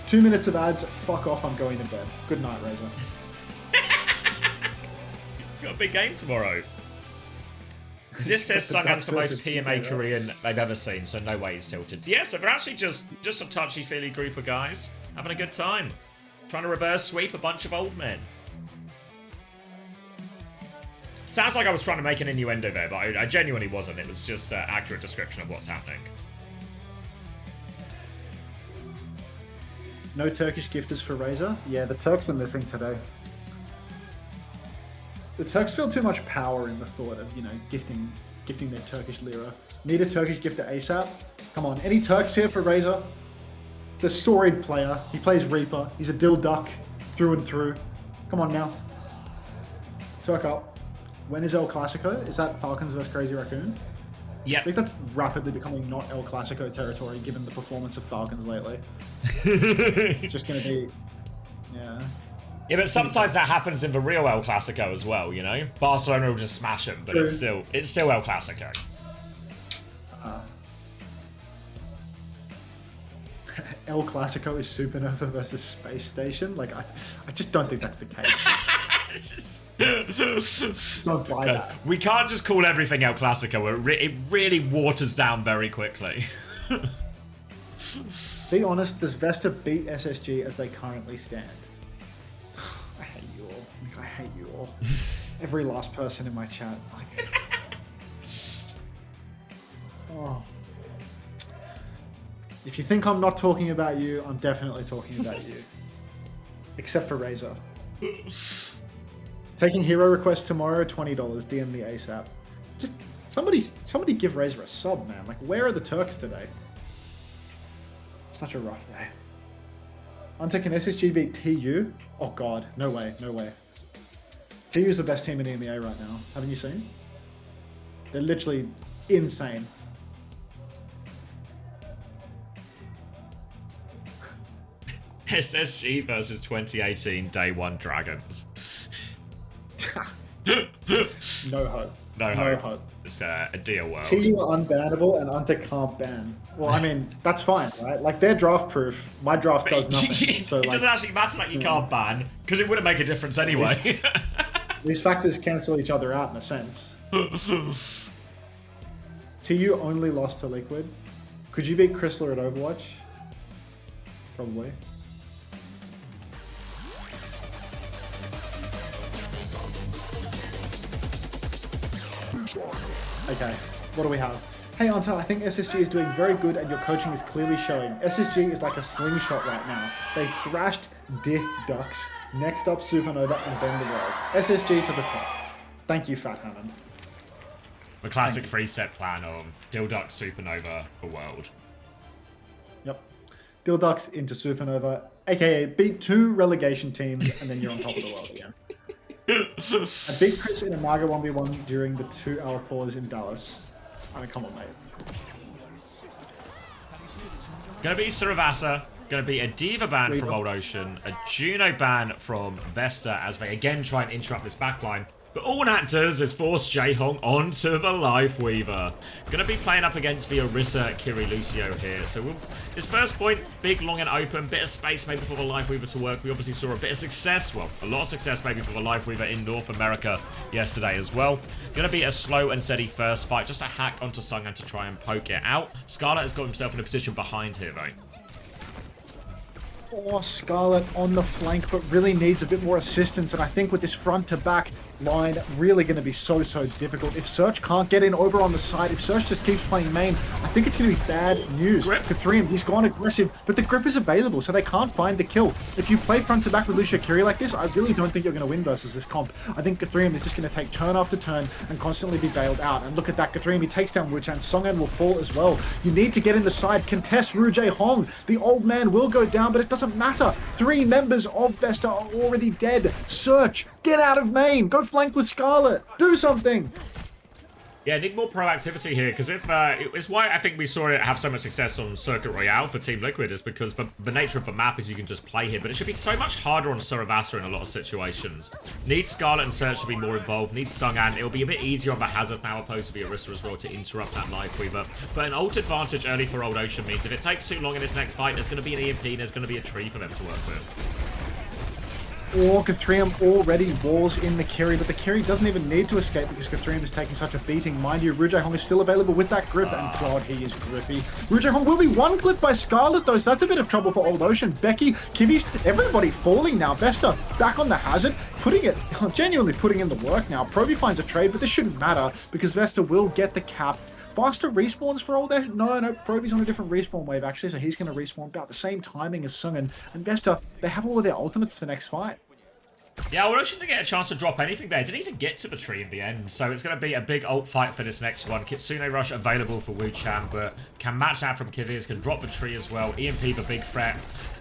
2 minutes of ads, fuck off, I'm going to bed. Good night, Razor. Got a big game tomorrow. This says Sungan's the most PMA Korean they've ever seen, so no way he's tilted. So yeah, so they're actually just a touchy-feely group of guys having a good time. Trying to reverse sweep a bunch of old men. Sounds like I was trying to make an innuendo there, but I genuinely wasn't. It was just an accurate description of what's happening. No Turkish gifters for Razor? Yeah, the Turks are missing today. The Turks feel too much power in the thought of, you know, gifting their Turkish lira. Need a Turkish gifter ASAP? Come on, any Turks here for Razor? It's a storied player. He plays Reaper. He's a dill duck through and through. Come on now. Turk up. When is El Clasico? Is that Falcons vs Crazy Raccoon? Yeah. I think that's rapidly becoming not El Clasico territory given the performance of Falcons lately. Just going to be... Yeah. Yeah, but sometimes that happens in the real El Clasico as well, you know? Barcelona will just smash them, but True. it's still El Clasico. El Clasico is Supernova versus Space Station? Like, I just don't think that's the case. Just don't buy that. We can't just call everything El Clasico. It really waters down very quickly. Be honest, does Vesta beat SSG as they currently stand? I hate you all. I hate you all. Every last person in my chat. Oh. If you think I'm not talking about you, I'm definitely talking about you. Except for Razor. Taking hero requests tomorrow, $20. DM me ASAP. Just somebody give Razor a sub, man. Like, where are the Turks today? Such a rough day. Unter, can SSG beat TU? Oh god, no way, no way. TU is the best team in EMEA right now. Haven't you seen? They're literally insane. SSG versus 2018 Day 1 Dragons. No hope. No No hope. hope. It's a deal world. TU are unbannable and Unter can't ban. Well, I mean, that's fine, right? Like, they're draft proof. My draft does nothing. So, it like, doesn't actually matter that you can't ban, because it wouldn't make a difference anyway. these factors cancel each other out in a sense. TU only lost to Liquid. Could you beat Chrysler at Overwatch? Probably. Okay, what do we have? Hey Unter, I think SSG is doing very good and your coaching is clearly showing. SSG is like a slingshot right now. They thrashed Dick Ducks. Next up Supernova and then the world. SSG to the top. Thank you, Fat Hammond. The classic 3-step plan of Dilduck, Supernova, the world. Yep. Dilducks into Supernova, aka beat 2 relegation teams and then you're on top of the world again. I beat Chris in a Naga 1v1 during the 2-hour pause in Dallas. I mean, come on, mate. Gonna be Saravasa, gonna be a Diva ban from Old Ocean, a Juno ban from Vesta as they again try and interrupt this backline. But all that does is force Jaehong onto the Life Weaver. Gonna be playing up against the Orisa Kiri Lucio here. So his first point, big, long and open, bit of space maybe for the Life Weaver to work. We obviously saw a bit of success, well, a lot of success maybe for the Life Weaver in North America yesterday as well. Gonna be a slow and steady first fight, just a hack onto Sungan to try and poke it out. Scarlet has got himself in a position behind here though. Oh, Scarlet on the flank, but really needs a bit more assistance. And I think with this front-to-back line, really going to be so difficult. If Search can't get in over on the side, if Search just keeps playing main, I think it's going to be bad news. Kathreum, he's gone aggressive, but the grip is available, so they can't find the kill. If you play front-to-back with Lucio Kiri like this, I really don't think you're going to win versus this comp. I think Kathreum is just going to take turn after turn and constantly be bailed out. And look at that, Kathreum, he takes down Wuchan. Songan will fall as well. You need to get in the side, contest Ru Jae Hong. The old man will go down, but it doesn't matter. 3 members of Vesta are already dead. Search, get out of main. Go flank with Scarlet. Do something. Yeah, need more proactivity here, because if it's why I think we saw it have so much success on Circuit Royale for Team Liquid, is because the nature of the map is you can just play here, but it should be so much harder on Saravasa in a lot of situations. Needs Scarlet and Search to be more involved, needs Sungan. It'll be a bit easier on the Hazard now, opposed to the Arista as well, to interrupt that Lifeweaver. But an ult advantage early for Old Ocean means if it takes too long in this next fight, there's going to be an EMP and there's going to be a tree for them to work with. Or Kathreum already walls in the Kiri, but the Kiri doesn't even need to escape because Kathreum is taking such a beating. Mind you, Ru Jae Hong is still available with that grip, and God, he is grippy. Ru Jae Hong will be one clipped by Scarlet, though, so that's a bit of trouble for Old Ocean. Becky, Kibby's, everybody falling now. Vesta back on the Hazard, genuinely putting in the work now. Proby finds a trade, but this shouldn't matter because Vesta will get the cap. Faster respawns for all that? No, Proby's on a different respawn wave, actually, so he's going to respawn about the same timing as Sungan. And Vesta, they have all of their ultimates for next fight. Yeah, we're actually going to get a chance to drop anything there. Didn't even get to the tree in the end, so it's going to be a big ult fight for this next one. Kitsune Rush available for Wuchan, but can match that from Kiviz, can drop the tree as well. EMP, the big threat.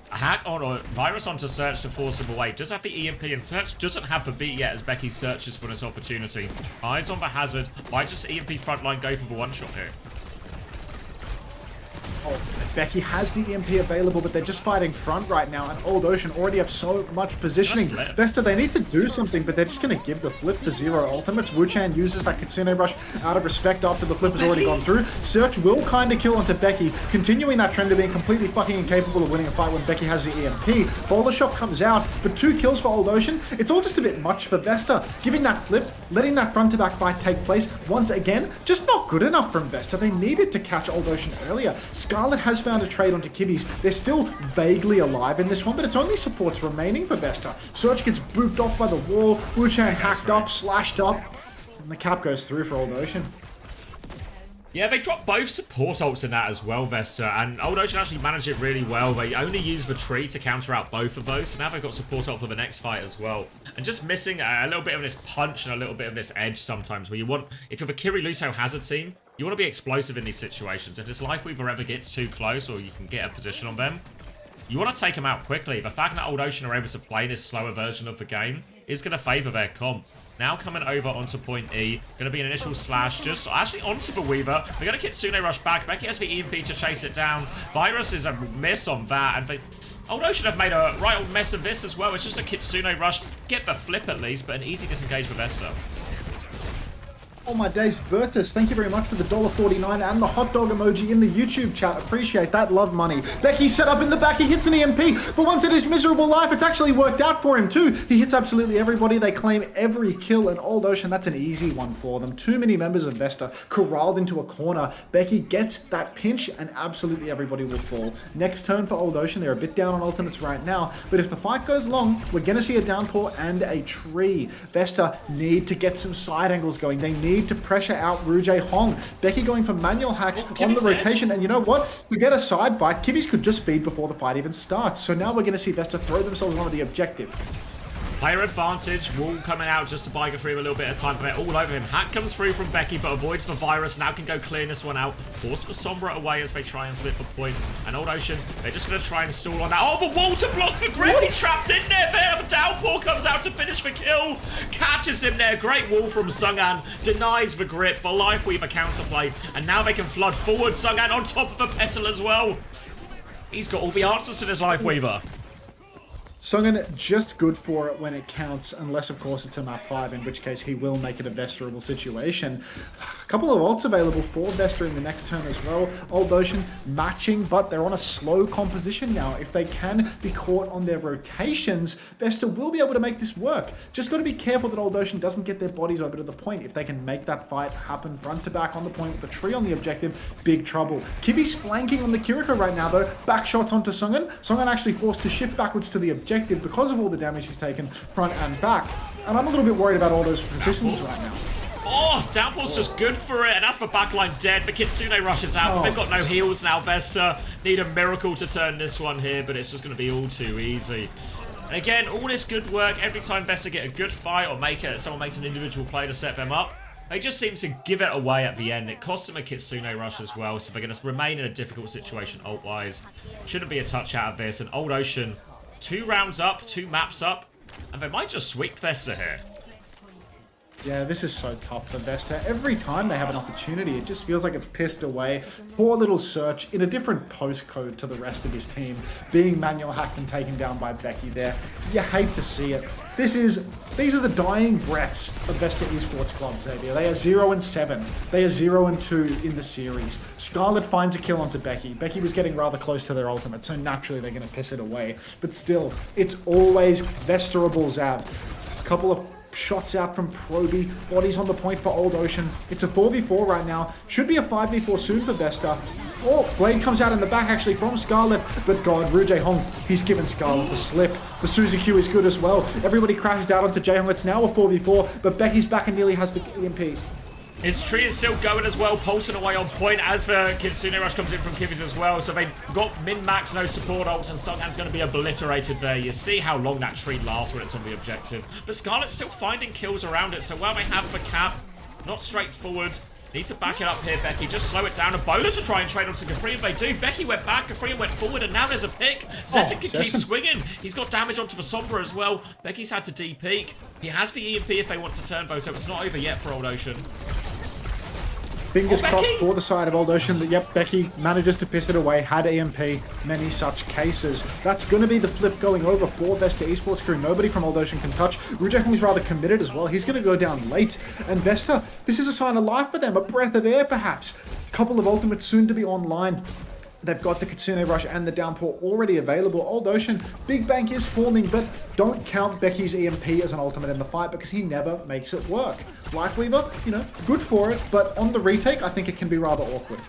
Hack on or Virus onto Search to force him away. Does have the EMP, and Search doesn't have the beat yet as Becky searches for this opportunity. Eyes on the Hazard. Might just EMP frontline go for the one-shot here. Oh, Becky has the EMP available, but they're just fighting front right now, and Old Ocean already have so much positioning. Vesta, they need to do something, but they're just going to give the flip for 0 ultimates. Wuchan uses that Kitsune Rush out of respect after the flip has already gone through. Search will kind of kill onto Becky, continuing that trend of being completely fucking incapable of winning a fight when Becky has the EMP. Bowler Shot comes out, but 2 kills for Old Ocean. It's all just a bit much for Vesta. Giving that flip, letting that front-to-back fight take place once again, just not good enough from Vesta. They needed to catch Old Ocean earlier. Scarlet has found a trade onto Kibby's. They're still vaguely alive in this one, but it's only supports remaining for Vesta. Search gets booped off by the wall. Wuchan hacked up, slashed up, and the cap goes through for Old Ocean. Yeah, they dropped both support ults in that as well, Vesta, and Old Ocean actually managed it really well. They only used the tree to counter out both of those, so now they've got support ult for the next fight as well. And just missing a little bit of this punch and a little bit of this edge sometimes, where you want, if you're the Kiri Lucio Hazard team, you want to be explosive in these situations. If this Lifeweaver ever gets too close, or you can get a position on them, you want to take them out quickly. The fact that Old Ocean are able to play this slower version of the game is going to favour their comp. Now coming over onto point E. Going to be an initial slash just actually onto the Weaver. They're going to Kitsune Rush back. Becky has the EMP to chase it down. Virus is a miss on that. And Old Ocean have made a right old mess of this as well. It's just a Kitsune Rush to get the flip at least, but an easy disengage for Vesta. Oh my days, Virtus, thank you very much for the $1.49 and the hot dog emoji in the YouTube chat. Appreciate that, love money. Becky set up in the back, he hits an EMP. For once in his miserable life, it's actually worked out for him too. He hits absolutely everybody. They claim every kill, and Old Ocean, that's an easy one for them. Too many members of Vesta corralled into a corner. Becky gets that pinch, and absolutely everybody will fall. Next turn for Old Ocean, they're a bit down on ultimates right now, but if the fight goes long, we're gonna see a downpour and a tree. Vesta need to get some side angles going. They need to pressure out Ru Jae Hong. Becky going for manual hacks on the rotation, and you know what? To get a side fight, Kibby's could just feed before the fight even starts. So now we're going to see Vesta throw themselves onto the objective. Player advantage, Wall coming out just to buy through a little bit of time, but they're all over him. Hack comes through from Becky, but avoids the Virus. Now can go clear this one out. Force for Sombra away as they try and flip the point. And Old Ocean, they're just going to try and stall on that. Oh, the wall to block for Grip. He's trapped in there. The downpour comes out to finish the kill. Catches him there. Great wall from Sungan. Denies the Grip. The Lifeweaver counterplay. And now they can flood forward. Sungan on top of the Petal as well. He's got all the answers to this Lifeweaver. Sungan just good for it when it counts, unless of course it's a map 5, in which case he will make it a Vesterable situation. A couple of ults available for Vesta in the next turn as well. Old Ocean matching, but they're on a slow composition now. If they can be caught on their rotations, Vesta will be able to make this work. Just got to be careful that Old Ocean doesn't get their bodies over to the point. If they can make that fight happen front to back on the point with the tree on the objective, big trouble. Kivi's flanking on the Kiriko right now though. Back shots onto Sungan. Sungan actually forced to shift backwards to the objective because of all the damage he's taken front and back. And I'm a little bit worried about all those positions right now. Oh, Downpour's just good for it, and as for backline dead, the Kitsune rushes out. They've got no heals now, Vesta. Need a miracle to turn this one here, but it's just going to be all too easy. And again, all this good work, every time Vesta get a good fight or someone makes an individual play to set them up, they just seem to give it away at the end. It costs them a Kitsune rush as well, so they're going to remain in a difficult situation ult-wise. Shouldn't be a touch out of this, and Old Ocean, 2 rounds up, 2 maps up, and they might just sweep Vesta here. Yeah, this is so tough for Vesta. Every time they have an opportunity, it just feels like it's pissed away. Poor little Search in a different postcode to the rest of his team, being manual hacked and taken down by Becky there. You hate to see it. These are the dying breaths of Vesta Esports Club, Xavier. They are 0-7. They are 0-2 in the series. Scarlet finds a kill onto Becky. Becky was getting rather close to their ultimate, so naturally they're going to piss it away. But still, it's always Vesterable Zav. A couple of shots out from Proby, bodies on the point for Old Ocean. It's a 4v4 right now. Should be a 5v4 soon for Vesta. Oh, Blade comes out in the back actually from Scarlet, but God, Ru Jae-hong, he's given Scarlet the slip. The Suzy Q is good as well. Everybody crashes out onto Jae-hong. It's now a 4v4, but Becky's back and nearly has the EMP. His tree is still going as well, pulsing away on point as the Kitsune Rush comes in from Kivis as well. So they've got min-max, no support ults, and Sungan's going to be obliterated there. You see how long that tree lasts when it's on the objective. But Scarlet's still finding kills around it, so while they have the cap, not straightforward. Need to back it up here, Becky. Just slow it down. A bonus to try and trade onto Gafrian. They do. Becky went back. Gafrian went forward, and now there's a pick. Zessen can keep swinging. He's got damage onto the Sombra as well. Becky's had to de-peek. He has the EMP if they want to turn both, so it's not over yet for Old Ocean. Fingers crossed for the side of Old Ocean that, yep, Becky manages to piss it away, had EMP, many such cases. That's going to be the flip going over for Vesta Esports Crew. Nobody from Old Ocean can touch. Ru Jae-hong is rather committed as well. He's going to go down late. And Vesta, this is a sign of life for them, a breath of air perhaps. Couple of ultimates soon to be online. They've got the Kitsune Rush and the Downpour already available. Old Ocean, big bank is forming, but don't count Becky's EMP as an ultimate in the fight because he never makes it work. Lifeweaver, you know, good for it, but on the retake, I think it can be rather awkward.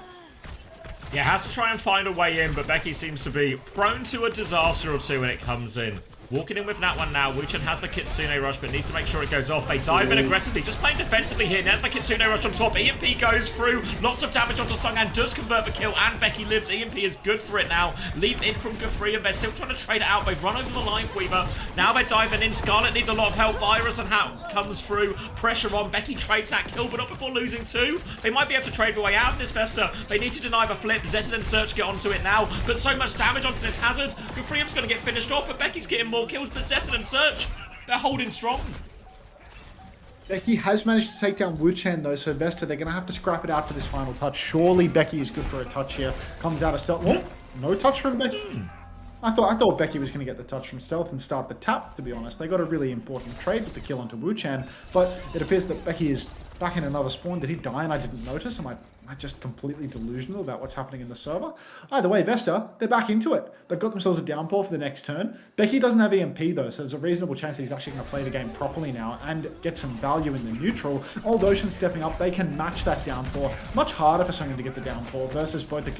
Yeah, has to try and find a way in, but Becky seems to be prone to a disaster or two when it comes in. Walking in with that one now. Wuchen has the Kitsune Rush, but needs to make sure it goes off. They dive in aggressively, just playing defensively here. There's the Kitsune Rush on top. EMP goes through. Lots of damage onto Sungan. Does convert the kill, and Becky lives. EMP is good for it now. Leap in from Gafrian. They're still trying to trade it out. They've run over the Lifeweaver. Now they're diving in. Scarlet needs a lot of help. Virus and Hat comes through. Pressure on. Becky trades that kill, but not before losing 2. They might be able to trade their way out of this Vesta. They need to deny the flip. Zessen and Search get onto it now, but so much damage onto this Hazard. Gafrian's going to get finished off, but Becky's getting more kills, but Zessen and Search, they're holding strong. Becky has managed to take down Wuchen though, so Vesta, they're going to have to scrap it out for this final touch. Surely Becky is good for a touch here. Comes out of stealth. Oh, no touch from Becky. I thought Becky was going to get the touch from stealth and start the tap, to be honest. They got a really important trade with the kill onto Wuchen, but it appears that Becky is back in another spawn. Did he die and I didn't notice? Am I just completely delusional about what's happening in the server? Either way, Vesta, they're back into it. They've got themselves a Downpour for the next turn. Becky doesn't have EMP though, so there's a reasonable chance that he's actually going to play the game properly now and get some value in the neutral. Old Ocean stepping up, they can match that Downpour. Much harder for someone to get the Downpour versus both the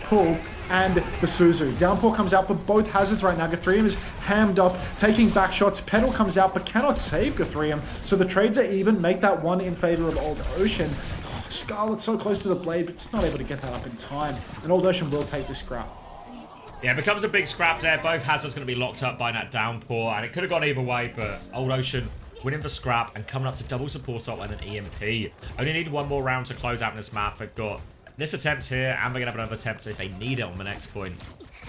Pull and the Suzu. Downpour comes out for both Hazards right now. Gafrian is hammed up, taking back shots. Petal comes out but cannot save Gafrian, so the trades are even, make that one in favor of Old Ocean. Oh, Scarlet's so close to the blade, but it's not able to get that up in time. And Old Ocean will take this scrap. Yeah, it becomes a big scrap there. Both Hazards going to be locked up by that Downpour, and it could have gone either way, but Old Ocean winning the scrap and coming up to double support ult and an EMP. Only need one more round to close out in this map. They've got this attempt here, and they're going to have another attempt if they need it on the next point.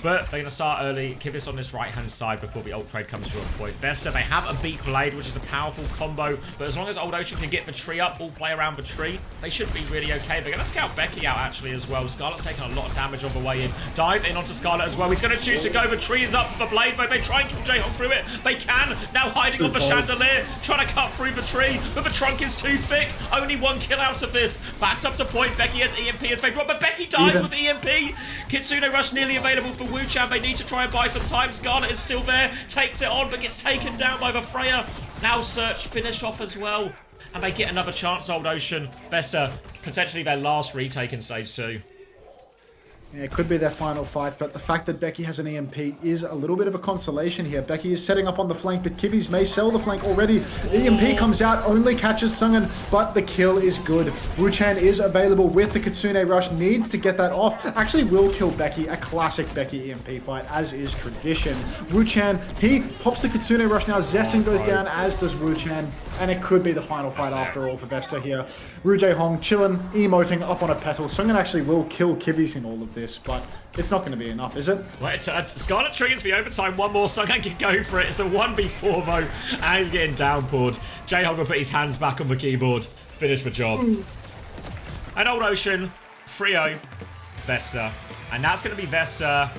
But they're going to start early. Kivitz on this right-hand side before the ult trade comes to a point. Vesta, they have a Beat Blade, which is a powerful combo. But as long as Old Ocean can get the tree up, all play around the tree, they should be really okay. They're going to scout Becky out, actually, as well. Scarlet's taking a lot of damage on the way in. Dive in onto Scarlet as well. He's going to choose to go. The tree is up for the Blade, but they try and kill Jayhawk through it. They can. Now hiding on the chandelier, trying to cut through the tree, but the trunk is too thick. Only one kill out of this. Backs up to point. Becky has EMP as they drop, but Becky dies with EMP. Kitsune Rush nearly available for Wu-Chan. They need to try and buy some time. Scarlet is still there, takes it on, but gets taken down by the Freya. Now Search finished off as well. And they get another chance, Old Ocean. Vesta, potentially their last retake in Stage 2. Yeah, it could be their final fight, but the fact that Becky has an EMP is a little bit of a consolation here. Becky is setting up on the flank, but Kivvies may sell the flank already. EMP comes out, only catches Sungan, but the kill is good. Wu-Chan is available with the Kitsune Rush, needs to get that off. Actually will kill Becky, a classic Becky EMP fight, as is tradition. Wu-Chan, he pops the Kitsune Rush now. Zessen goes down, as does Wu-Chan, and it could be the final fight after all for Vesta here. Ru Jae-hong chilling, emoting up on a petal. Sungan actually will kill Kivvies in all of this, but it's not going to be enough, is it? Well, Scarlet triggers the overtime. One more. Sungan can go for it. It's a 1v4 though, and he's getting downpoured. Jae-Hong will put his hands back on the keyboard. Finish the job. And Old Ocean, Frio, Vesta. And that's going to be Vesta.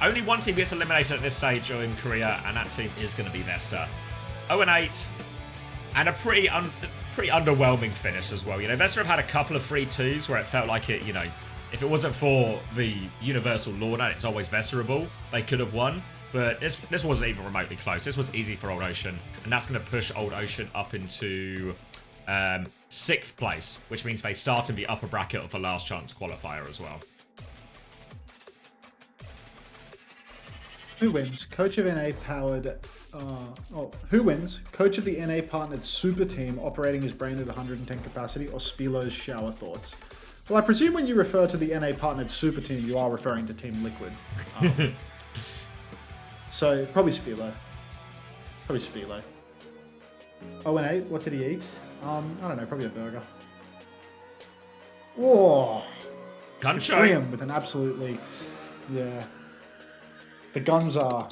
Only one team gets eliminated at this stage in Korea, and that team is going to be Vesta. 0-8. And a pretty underwhelming finish as well. You know, Vesta have had a couple of 3-2s where it felt like it, you know, if it wasn't for the universal law that it's always Vesterable, they could have won. But this wasn't even remotely close. This was easy for Old Ocean. And that's going to push Old Ocean up into 6th place, which means they start in the upper bracket of the last chance qualifier as well. Who wins? Coach of NA powered... who wins? Coach of the NA partnered super team operating his brain at 110 capacity, or Spilo's shower thoughts? Well, I presume when you refer to the NA partnered super team, you are referring to Team Liquid. So, probably Spilo. Probably Spilo. 0-8, what did he eat? I don't know, probably a burger. Whoa! Gunshot with an absolutely... Yeah. The guns are...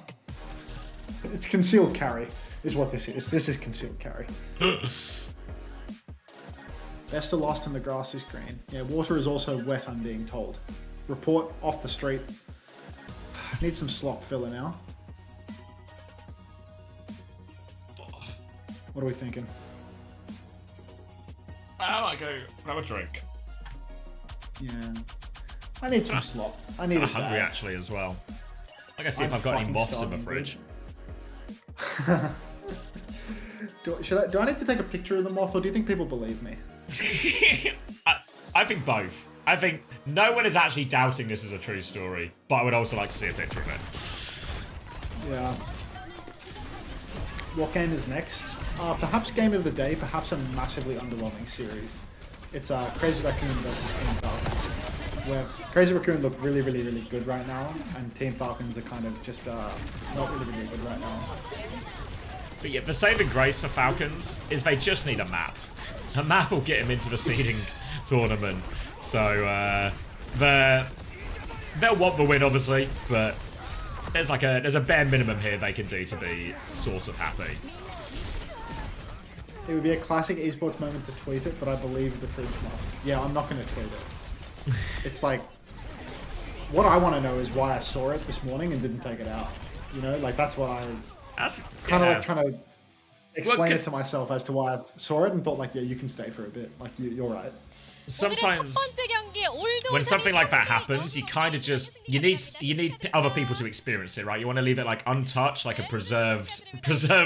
It's concealed carry, is what this is. This is concealed carry. Vesta lost and the grass is green. Yeah, water is also wet, I'm being told. Report off the street. Need some slop filler now. What are we thinking? I might go have a drink. Yeah. I need some slop. I need I'm it hungry bad. actually as well. I gotta see if I've got any moths in the fridge. Do I need to take a picture of the moth, or do you think people believe me? I think both. I think no one is actually doubting this is a true story, but I would also like to see a picture of it. Yeah. What game is next? Perhaps game of the day, perhaps a massively underwhelming series. It's Crazy Raccoon versus Team Falcons, where Crazy Raccoon look really, really, really good right now, and Team Falcons are kind of just not really, really good right now. But yeah, the saving grace for Falcons is they just need a map. A map will get them into the seeding tournament. So they'll want the win, obviously, but there's a bare minimum here they can do to be sort of happy. It would be a classic esports moment to tweet it, but I believe the fridge moth. Yeah, I'm not going to tweet it. It's like, what I want to know is why I saw it this morning and didn't take it out. You know, like that's what I... That's kind of like trying to explain it to myself as to why I saw it and thought like, yeah, you can stay for a bit. Like, you're right. Sometimes when something like that happens, you kind of just you need other people to experience it, right? You want to leave it like untouched, like a preserved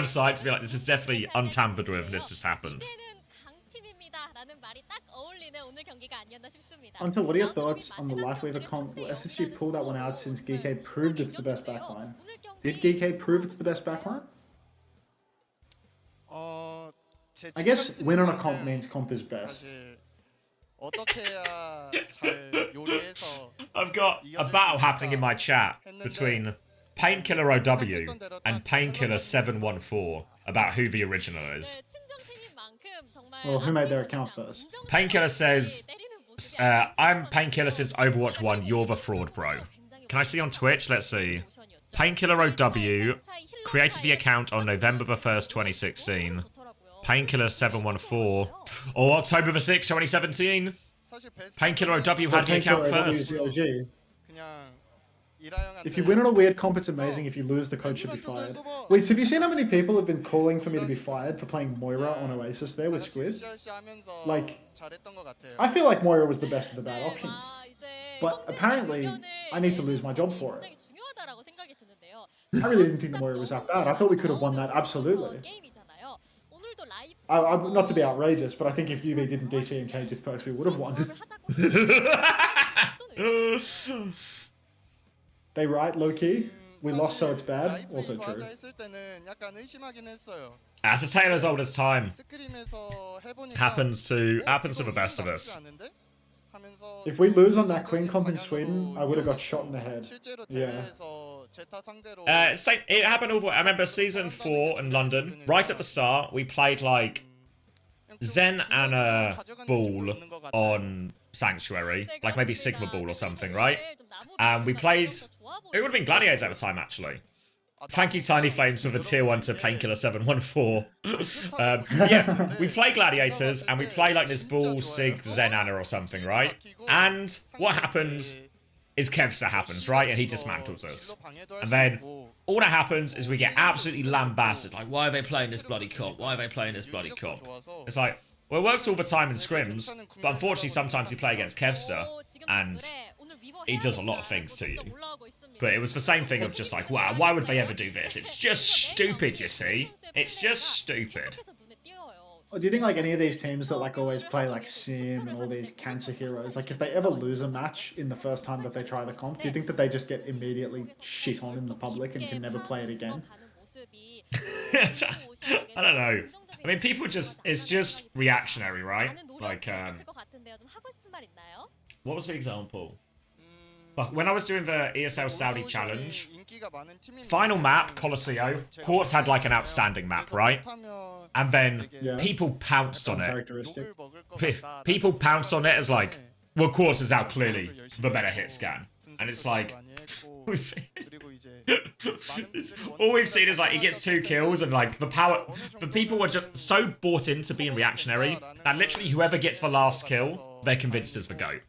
site to be like, this is definitely untampered with. This just happened. Unter, what are your thoughts on the Lifeweaver comp? Will SSG pull that one out since GK proved it's the best backline? Did GK prove it's the best backline? I guess win on a comp means comp is best. I've got a battle happening in my chat between Painkiller OW and Painkiller 714 about who the original is. Well, who made their account first? Painkiller says, I'm Painkiller since Overwatch 1, you're the fraud, bro. Can I see on Twitch? Let's see. Painkiller OW created the account on November the 1st, 2016. Painkiller 714. Oh, October the 6th, 2017. Painkiller OW had the account first. If you win on a weird comp, it's amazing. If you lose, the coach should be fired. Wait, so have you seen how many people have been calling for me to be fired for playing Moira on Oasis there with Squiz? Like, I feel like Moira was the best of the bad options. But apparently, I need to lose my job for it. I really didn't think the Moira was that bad. I thought we could have won that, absolutely. Not to be outrageous, but I think if UV didn't DC and change its perks, we would have won. They right, low-key. We lost, so it's bad. Also true. As a tale as old as time. Happens to the best of us. If we lose on that Queen comp in Sweden, I would have got shot in the head. Yeah. It happened over. I remember season 4 in London. Right at the start, we played like Zen and a Ball on Sanctuary, like maybe Sigma Ball or something, right? And we played. It would have been Gladiators at the time, actually. Thank you, Tiny Flames, for the tier 1 to Painkiller 714. Yeah, we play Gladiators, and we play like this Bull, Sig, Zen, Anna or something, right? And what happens is Kevster happens, right? And he dismantles us. And then all that happens is we get absolutely lambasted. Like, why are they playing this bloody comp? Why are they playing this bloody comp? It's like, well, it works all the time in scrims, but unfortunately sometimes you play against Kevster, and he does a lot of things to you. But it was the same thing of just like, wow, why would they ever do this? It's just stupid, you see? It's just stupid. Do you think like any of these teams that like always play like Sim and all these cancer heroes, like if they ever lose a match in the first time that they try the comp, do you think that they just get immediately shit on in the public and can never play it again? I don't know. I mean, people just, it's just reactionary, right? Like, what was the example? When I was doing the ESL Saudi challenge, final map, Colosseo, Quartz had like an outstanding map, right? And then people pounced on it. People pounced on it as like, well, Quartz is out clearly the better hit scan. And it's like, all we've seen is like, he gets 2 kills and like the people were just so bought into being reactionary that literally whoever gets the last kill, they're convinced is the GOAT.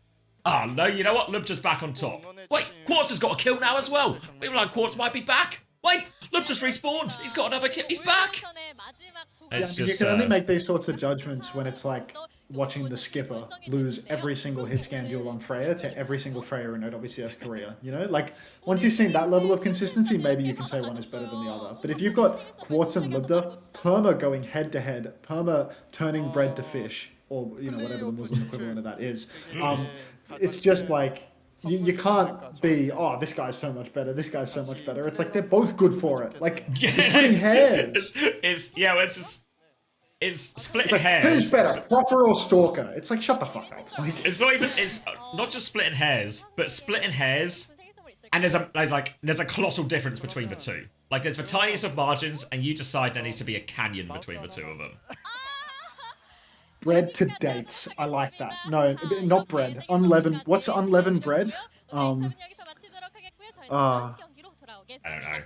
Oh, no, you know what? Lubta's back on top. Wait, Quartz has got a kill now as well. We were like, Quartz might be back. Wait, Lubta's respawned. He's got another kill. He's back. It's just, you can only make these sorts of judgments when it's like watching the skipper lose every single hit scan duel on Freya to every single Freya in OWCS Korea. You know, like once you've seen that level of consistency, maybe you can say one is better than the other. But if you've got Quartz and Lubta, Perma going head to head, Perma turning bread to fish, or you know whatever the Muslim equivalent of that is, it's just like you can't be, oh, this guy's so much better, this guy's so much better. It's like they're both good for it. Like splitting hairs. It's splitting hairs. Who's better, Proper or Stalker? It's like shut the fuck up. Like, it's not even. It's not just splitting hairs, but splitting hairs. And there's a colossal difference between the two. Like there's the tiniest of margins, and you decide there needs to be a canyon between the two of them. Bread to dates. I like that. No, not bread. Unleavened. What's unleavened bread? I don't know.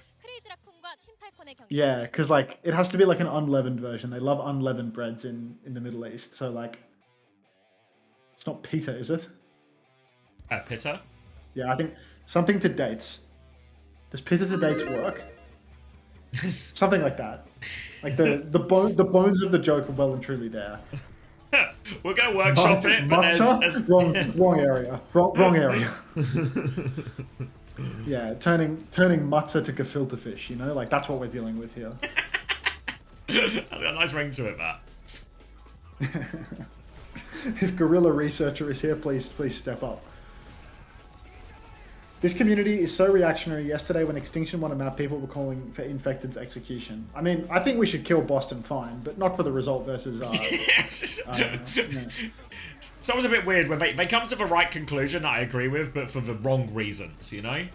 Yeah, because like it has to be like an unleavened version. They love unleavened breads in the Middle East. So like, it's not pita, is it? Pita? Yeah, I think something to dates. Does pita to dates work? Something like that. Like the bones of the joke are well and truly there. We're gonna workshop it, but there's... wrong area. Wrong area. Yeah, turning matzah to gefilte fish. You know, like that's what we're dealing with here. That's got a nice ring to it, that. If Guerrilla Researcher is here, please step up. This community is so reactionary. Yesterday, when Extinction won a map, people were calling for Infected's execution. I mean, I think we should kill Boston fine, but not for the result versus... It's always a bit weird when they come to the right conclusion that I agree with, but for the wrong reasons, you know?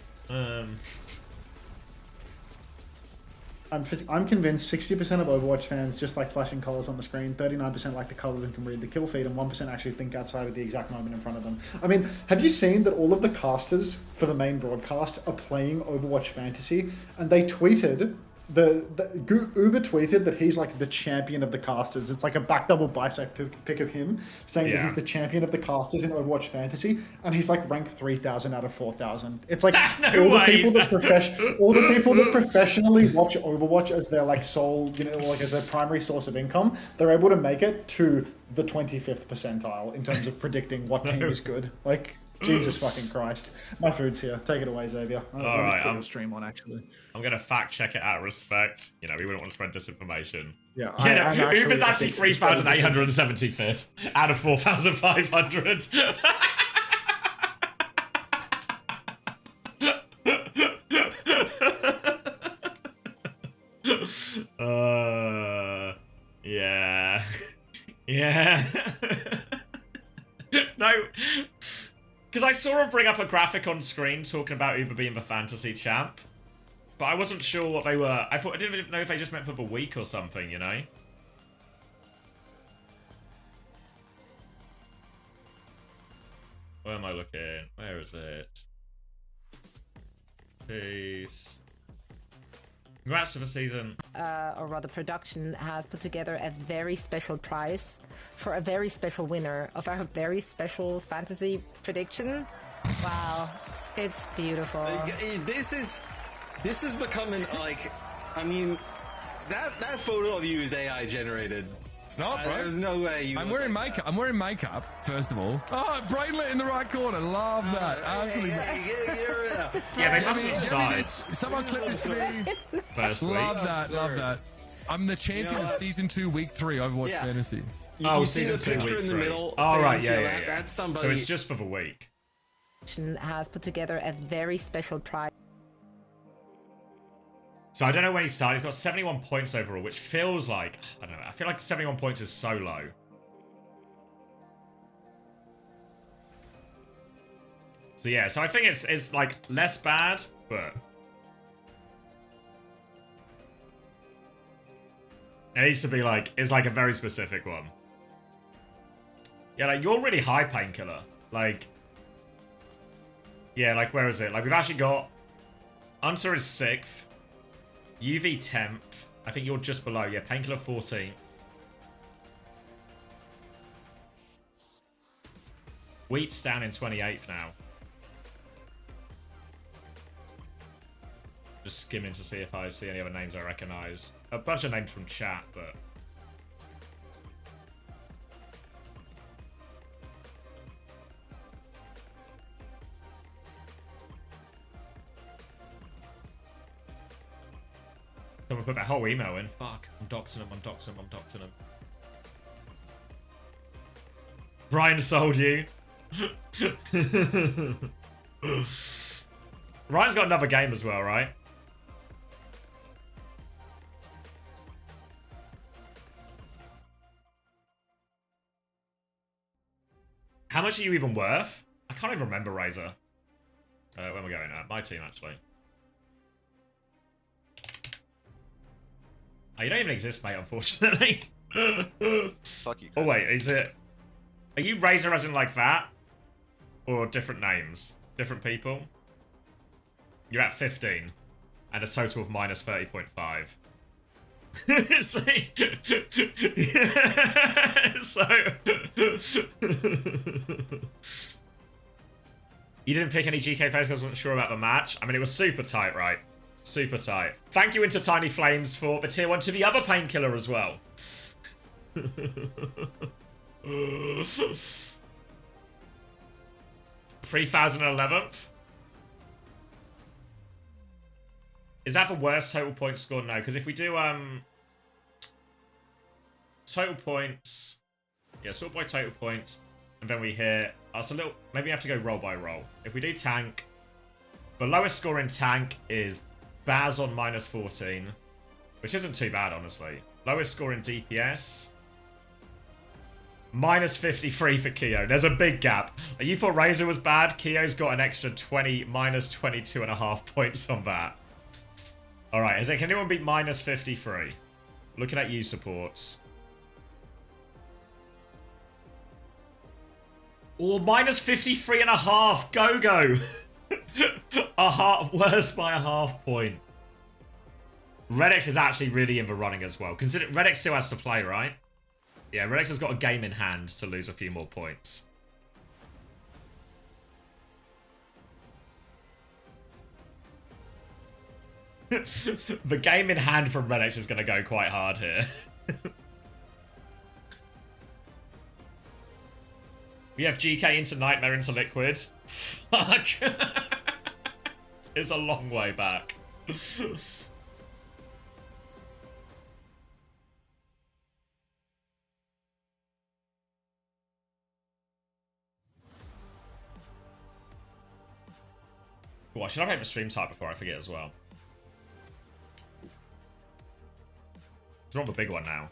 I'm convinced 60% of Overwatch fans just like flashing colors on the screen, 39% like the colors and can read the kill feed, and 1% actually think outside of the exact moment in front of them. I mean, have you seen that all of the casters for the main broadcast are playing Overwatch Fantasy, and they tweeted Uber tweeted that he's like the champion of the casters. It's like a back double bicep pic of him saying that he's the champion of the casters in Overwatch Fantasy, and he's like ranked 3,000 out of 4,000. It's like all the people that professionally watch Overwatch as their like sole, you know, like as their primary source of income, they're able to make it to the 25th percentile in terms of predicting what team is good. Like, Jesus fucking Christ. My food's here. Take it away, Xavier. Alright, I'm stream on actually. I'm gonna fact check it out of respect. You know, we wouldn't want to spread disinformation. Yeah, Uber's actually 3,875th out of 4,500. Yeah. Yeah. No. Because I saw him bring up a graphic on screen talking about Uber being the fantasy champ. But I wasn't sure what they were. I didn't even know if they just meant for the week or something, you know? Where am I looking? Where is it? Peace. Congrats to the season. Or rather production, has put together a very special prize for a very special winner of our very special fantasy prediction. Wow, it's beautiful. This is becoming like, I mean, that photo of you is AI generated. It's not, bro. There's no way you. I'm wearing makeup. I'm wearing makeup. First of all. Oh, brainlet in the right corner. Love that. Absolutely. Yeah, they must have started. Someone clip this to me. First week. Love that. Love that. I'm the champion of season 2, week 3 Overwatch Fantasy. Oh, season 2, week 3. Oh, right, yeah. That's somebody. So it's just for the week. Has put together a very special prize. So I don't know when he started. He's got 71 points overall, which feels like, I don't know, I feel like 71 points is so low. So yeah, so I think it's like less bad, but it needs to be like, it's like a very specific one. Yeah, like you're really high, Painkiller. Like, yeah, like where is it? Like we've actually got, Unter is 6th. UV 10th. I think you're just below. Yeah, Painkiller 14th. Wheat's down in 28th now. Just skimming to see if I see any other names I recognise. A bunch of names from chat, but... Someone put that whole email in. Fuck. I'm doxing him, I'm doxing him, I'm doxing him. Brian sold you. Ryan's got another game as well, right? How much are you even worth? I can't even remember, Razor. Where am I going at? My team, actually. Oh, you don't even exist, mate, unfortunately. Fuck you. Oh, wait, is it... Are you Razor as in like that? Or different names? Different people? You're at 15. And a total of minus 30.5. So... Yeah, so... You didn't pick any GK players because I wasn't sure about the match? I mean, it was super tight, right? Super tight. Thank you into Tiny Flames for the tier 1 to the other Painkiller as well. 3011th? Is that the worst total points score? No, because if we do total points, yeah, sort by total points, and then we hit, it's a little, maybe we have to go roll by roll. If we do tank, the lowest score in tank is Baz on minus 14, which isn't too bad, honestly. Lowest score in DPS, minus 53 for Keo. There's a big gap. You thought Razor was bad? Keo's got an extra 20, minus 22.5 points on that. Alright, can anyone beat minus 53? Looking at you, supports. Or minus 53 and a half. Go. Worse by a half point. Redx is actually really in the running as well. Consider Redx still has to play, right? Yeah, Redx has got a game in hand to lose a few more points. The game in hand from Redx is going to go quite hard here. We have GK into Nightmare into Liquid. Fuck. It's a long way back. Oh, should I make the stream type before I forget as well? It's not the big one now.